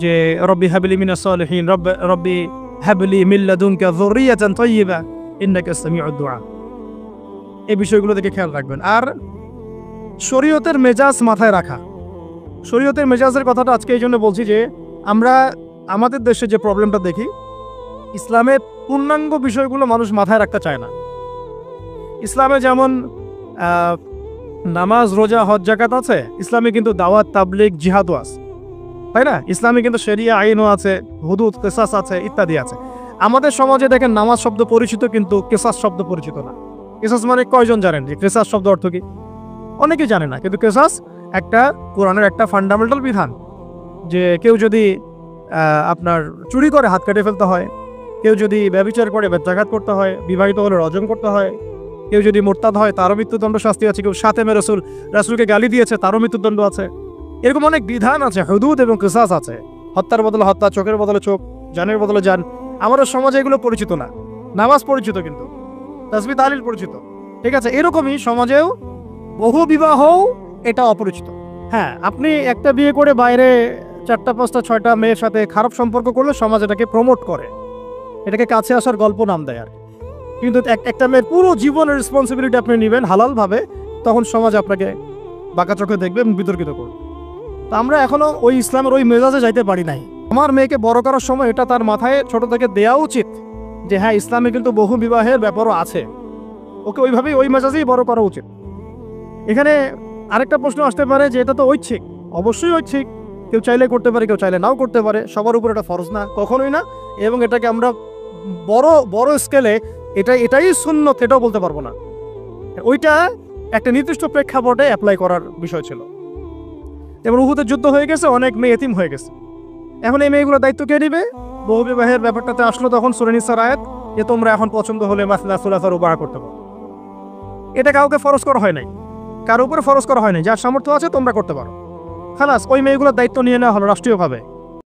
যে রব্বি হাবলি মিনাস সালিহিন, রব্বি হাবলি মিন লাদুনকা যুররিয়াতান তাইয়্যিবা ইন্নাকা সামিউদ দুআ। এই বিষয়গুলো দেখে খেয়াল রাখবেন। আর শরীয়তের মেজাজ মাথায় রাখা। শরীয়তের মেজাজের কথাটা আজকে এই জন্য বলছি যে আমরা আমাদের দেশে যে প্রবলেমটা দেখি, ইসলামের পূর্ণাঙ্গ বিষয়গুলো মানুষ মাথায় রাখতে চায় না। ইসলামে যেমন নামাজ, রোজা, হজ, যাকাত আছে, ইসলামে কিন্তু দাওয়াত, তাবলীগ, জিহাদও আছে, তাই না? ইসলামে কিন্তু শরিয়া আইনও আছে, হুদুদ, কিসাস আছে, ইত্যাদি আছে। আমাদের সমাজে দেখেন নামাজ শব্দ পরিচিত, কিন্তু কিসাস শব্দ পরিচিত না। কিসাস মানে কয়জন জানেন যে কিসাস শব্দ অর্থ কি? অনেকেই জানে না। কিন্তু কিসাস একটা কোরআনের একটা ফান্ডামেন্টাল বিধান, যে কেউ যদি আপনার চুরি করে হাত কেটে ফেলতে হয়, কেউ যদি ব্যভিচার করে বেত্রাঘাত করতে হয়, বিবাহিত হলে রজম করতে হয়, কেউ যদি মোরতাদ হয় তারও মৃত্যুদণ্ড শাস্তি আছে, কেউ শাতেমে রাসূলকে গালি দিয়েছে তারও মৃত্যুদণ্ড আছে। এরকম অনেক বিধান আছে, হুদুদ এবং কিসাস আছে। হত্যার বদলে হত্যা, চোখের বদলে চোখ, জানের বদলে জান। আমাদের সমাজে এগুলো পরিচিত না। নামাজ পরিচিত, কিন্তু তাসবিহ তাহলিল পরিচিত, ঠিক আছে? এরকমই সমাজেও বহু বিবাহও এটা অপরিচিত। হ্যাঁ, আপনি একটা বিয়ে করে বাইরে 4টা 5টা 6টা মেয়ের সাথে খারাপ সম্পর্ক করলে সমাজ এটাকে প্রমোট করে, এটাকে কাছে আসার গল্প নাম দেয় আর। কিন্তু একটা মেয়ের পুরো জীবনের রেসপন্সিবিলিটি আপনি নেবেন হালালভাবে, তখন সমাজ আপনাকে বাঁকা চোখে দেখবে এবং বিতর্কিত করবে। তা আমরা এখনো ওই ইসলামের ওই মেজাজে যাইতে পারি নাই। আমার মেয়েকে বড় করার সময় এটা তার মাথায় ছোট থেকে দেওয়া উচিত যে হ্যাঁ, ইসলামে কিন্তু বহু বিবাহের ব্যাপারও আছে, ওকে ওইভাবেই ওই মেজাজেই বড় করা উচিত। এখানে আরেকটা প্রশ্ন আসতে পারে যে এটা তো ঐচ্ছিক। অবশ্যই ঐচ্ছিক, কেউ চাইলে করতে পারে, কেউ চাইলে নাও করতে পারে, সবার উপর এটা ফরজ না, কখনোই না। এবং এটাকে আমরা বড় স্কেলে এটাই সুন্নত এটাও বলতে পারবো না। ওইটা একটা নির্দিষ্ট প্রেক্ষাপটে অ্যাপ্লাই করার বিষয় ছিল। এবং উহুদের যুদ্ধ হয়ে গেছে, অনেক মেয়ে এতিম হয়ে গেছে। এখন এই মেয়েগুলোর দায়িত্ব কে নেবে? বহু বিবাহের ব্যাপারটাতে আসলো তখন সূরা নিসার আয়াত যে তোমরা এখন পছন্দ হলে মাসনা সুলাসা রুবা করতে পারো। এটা কাউকে ফরজ করা হয় নাই, কারো উপরে ফরজ করা হয় নাই। যার সামর্থ্য আছে তোমরা করতে পারো। খালাস, ওই মেয়েগুলোর দায়িত্ব নিয়ে নেওয়া হলো রাষ্ট্রীয়ভাবে।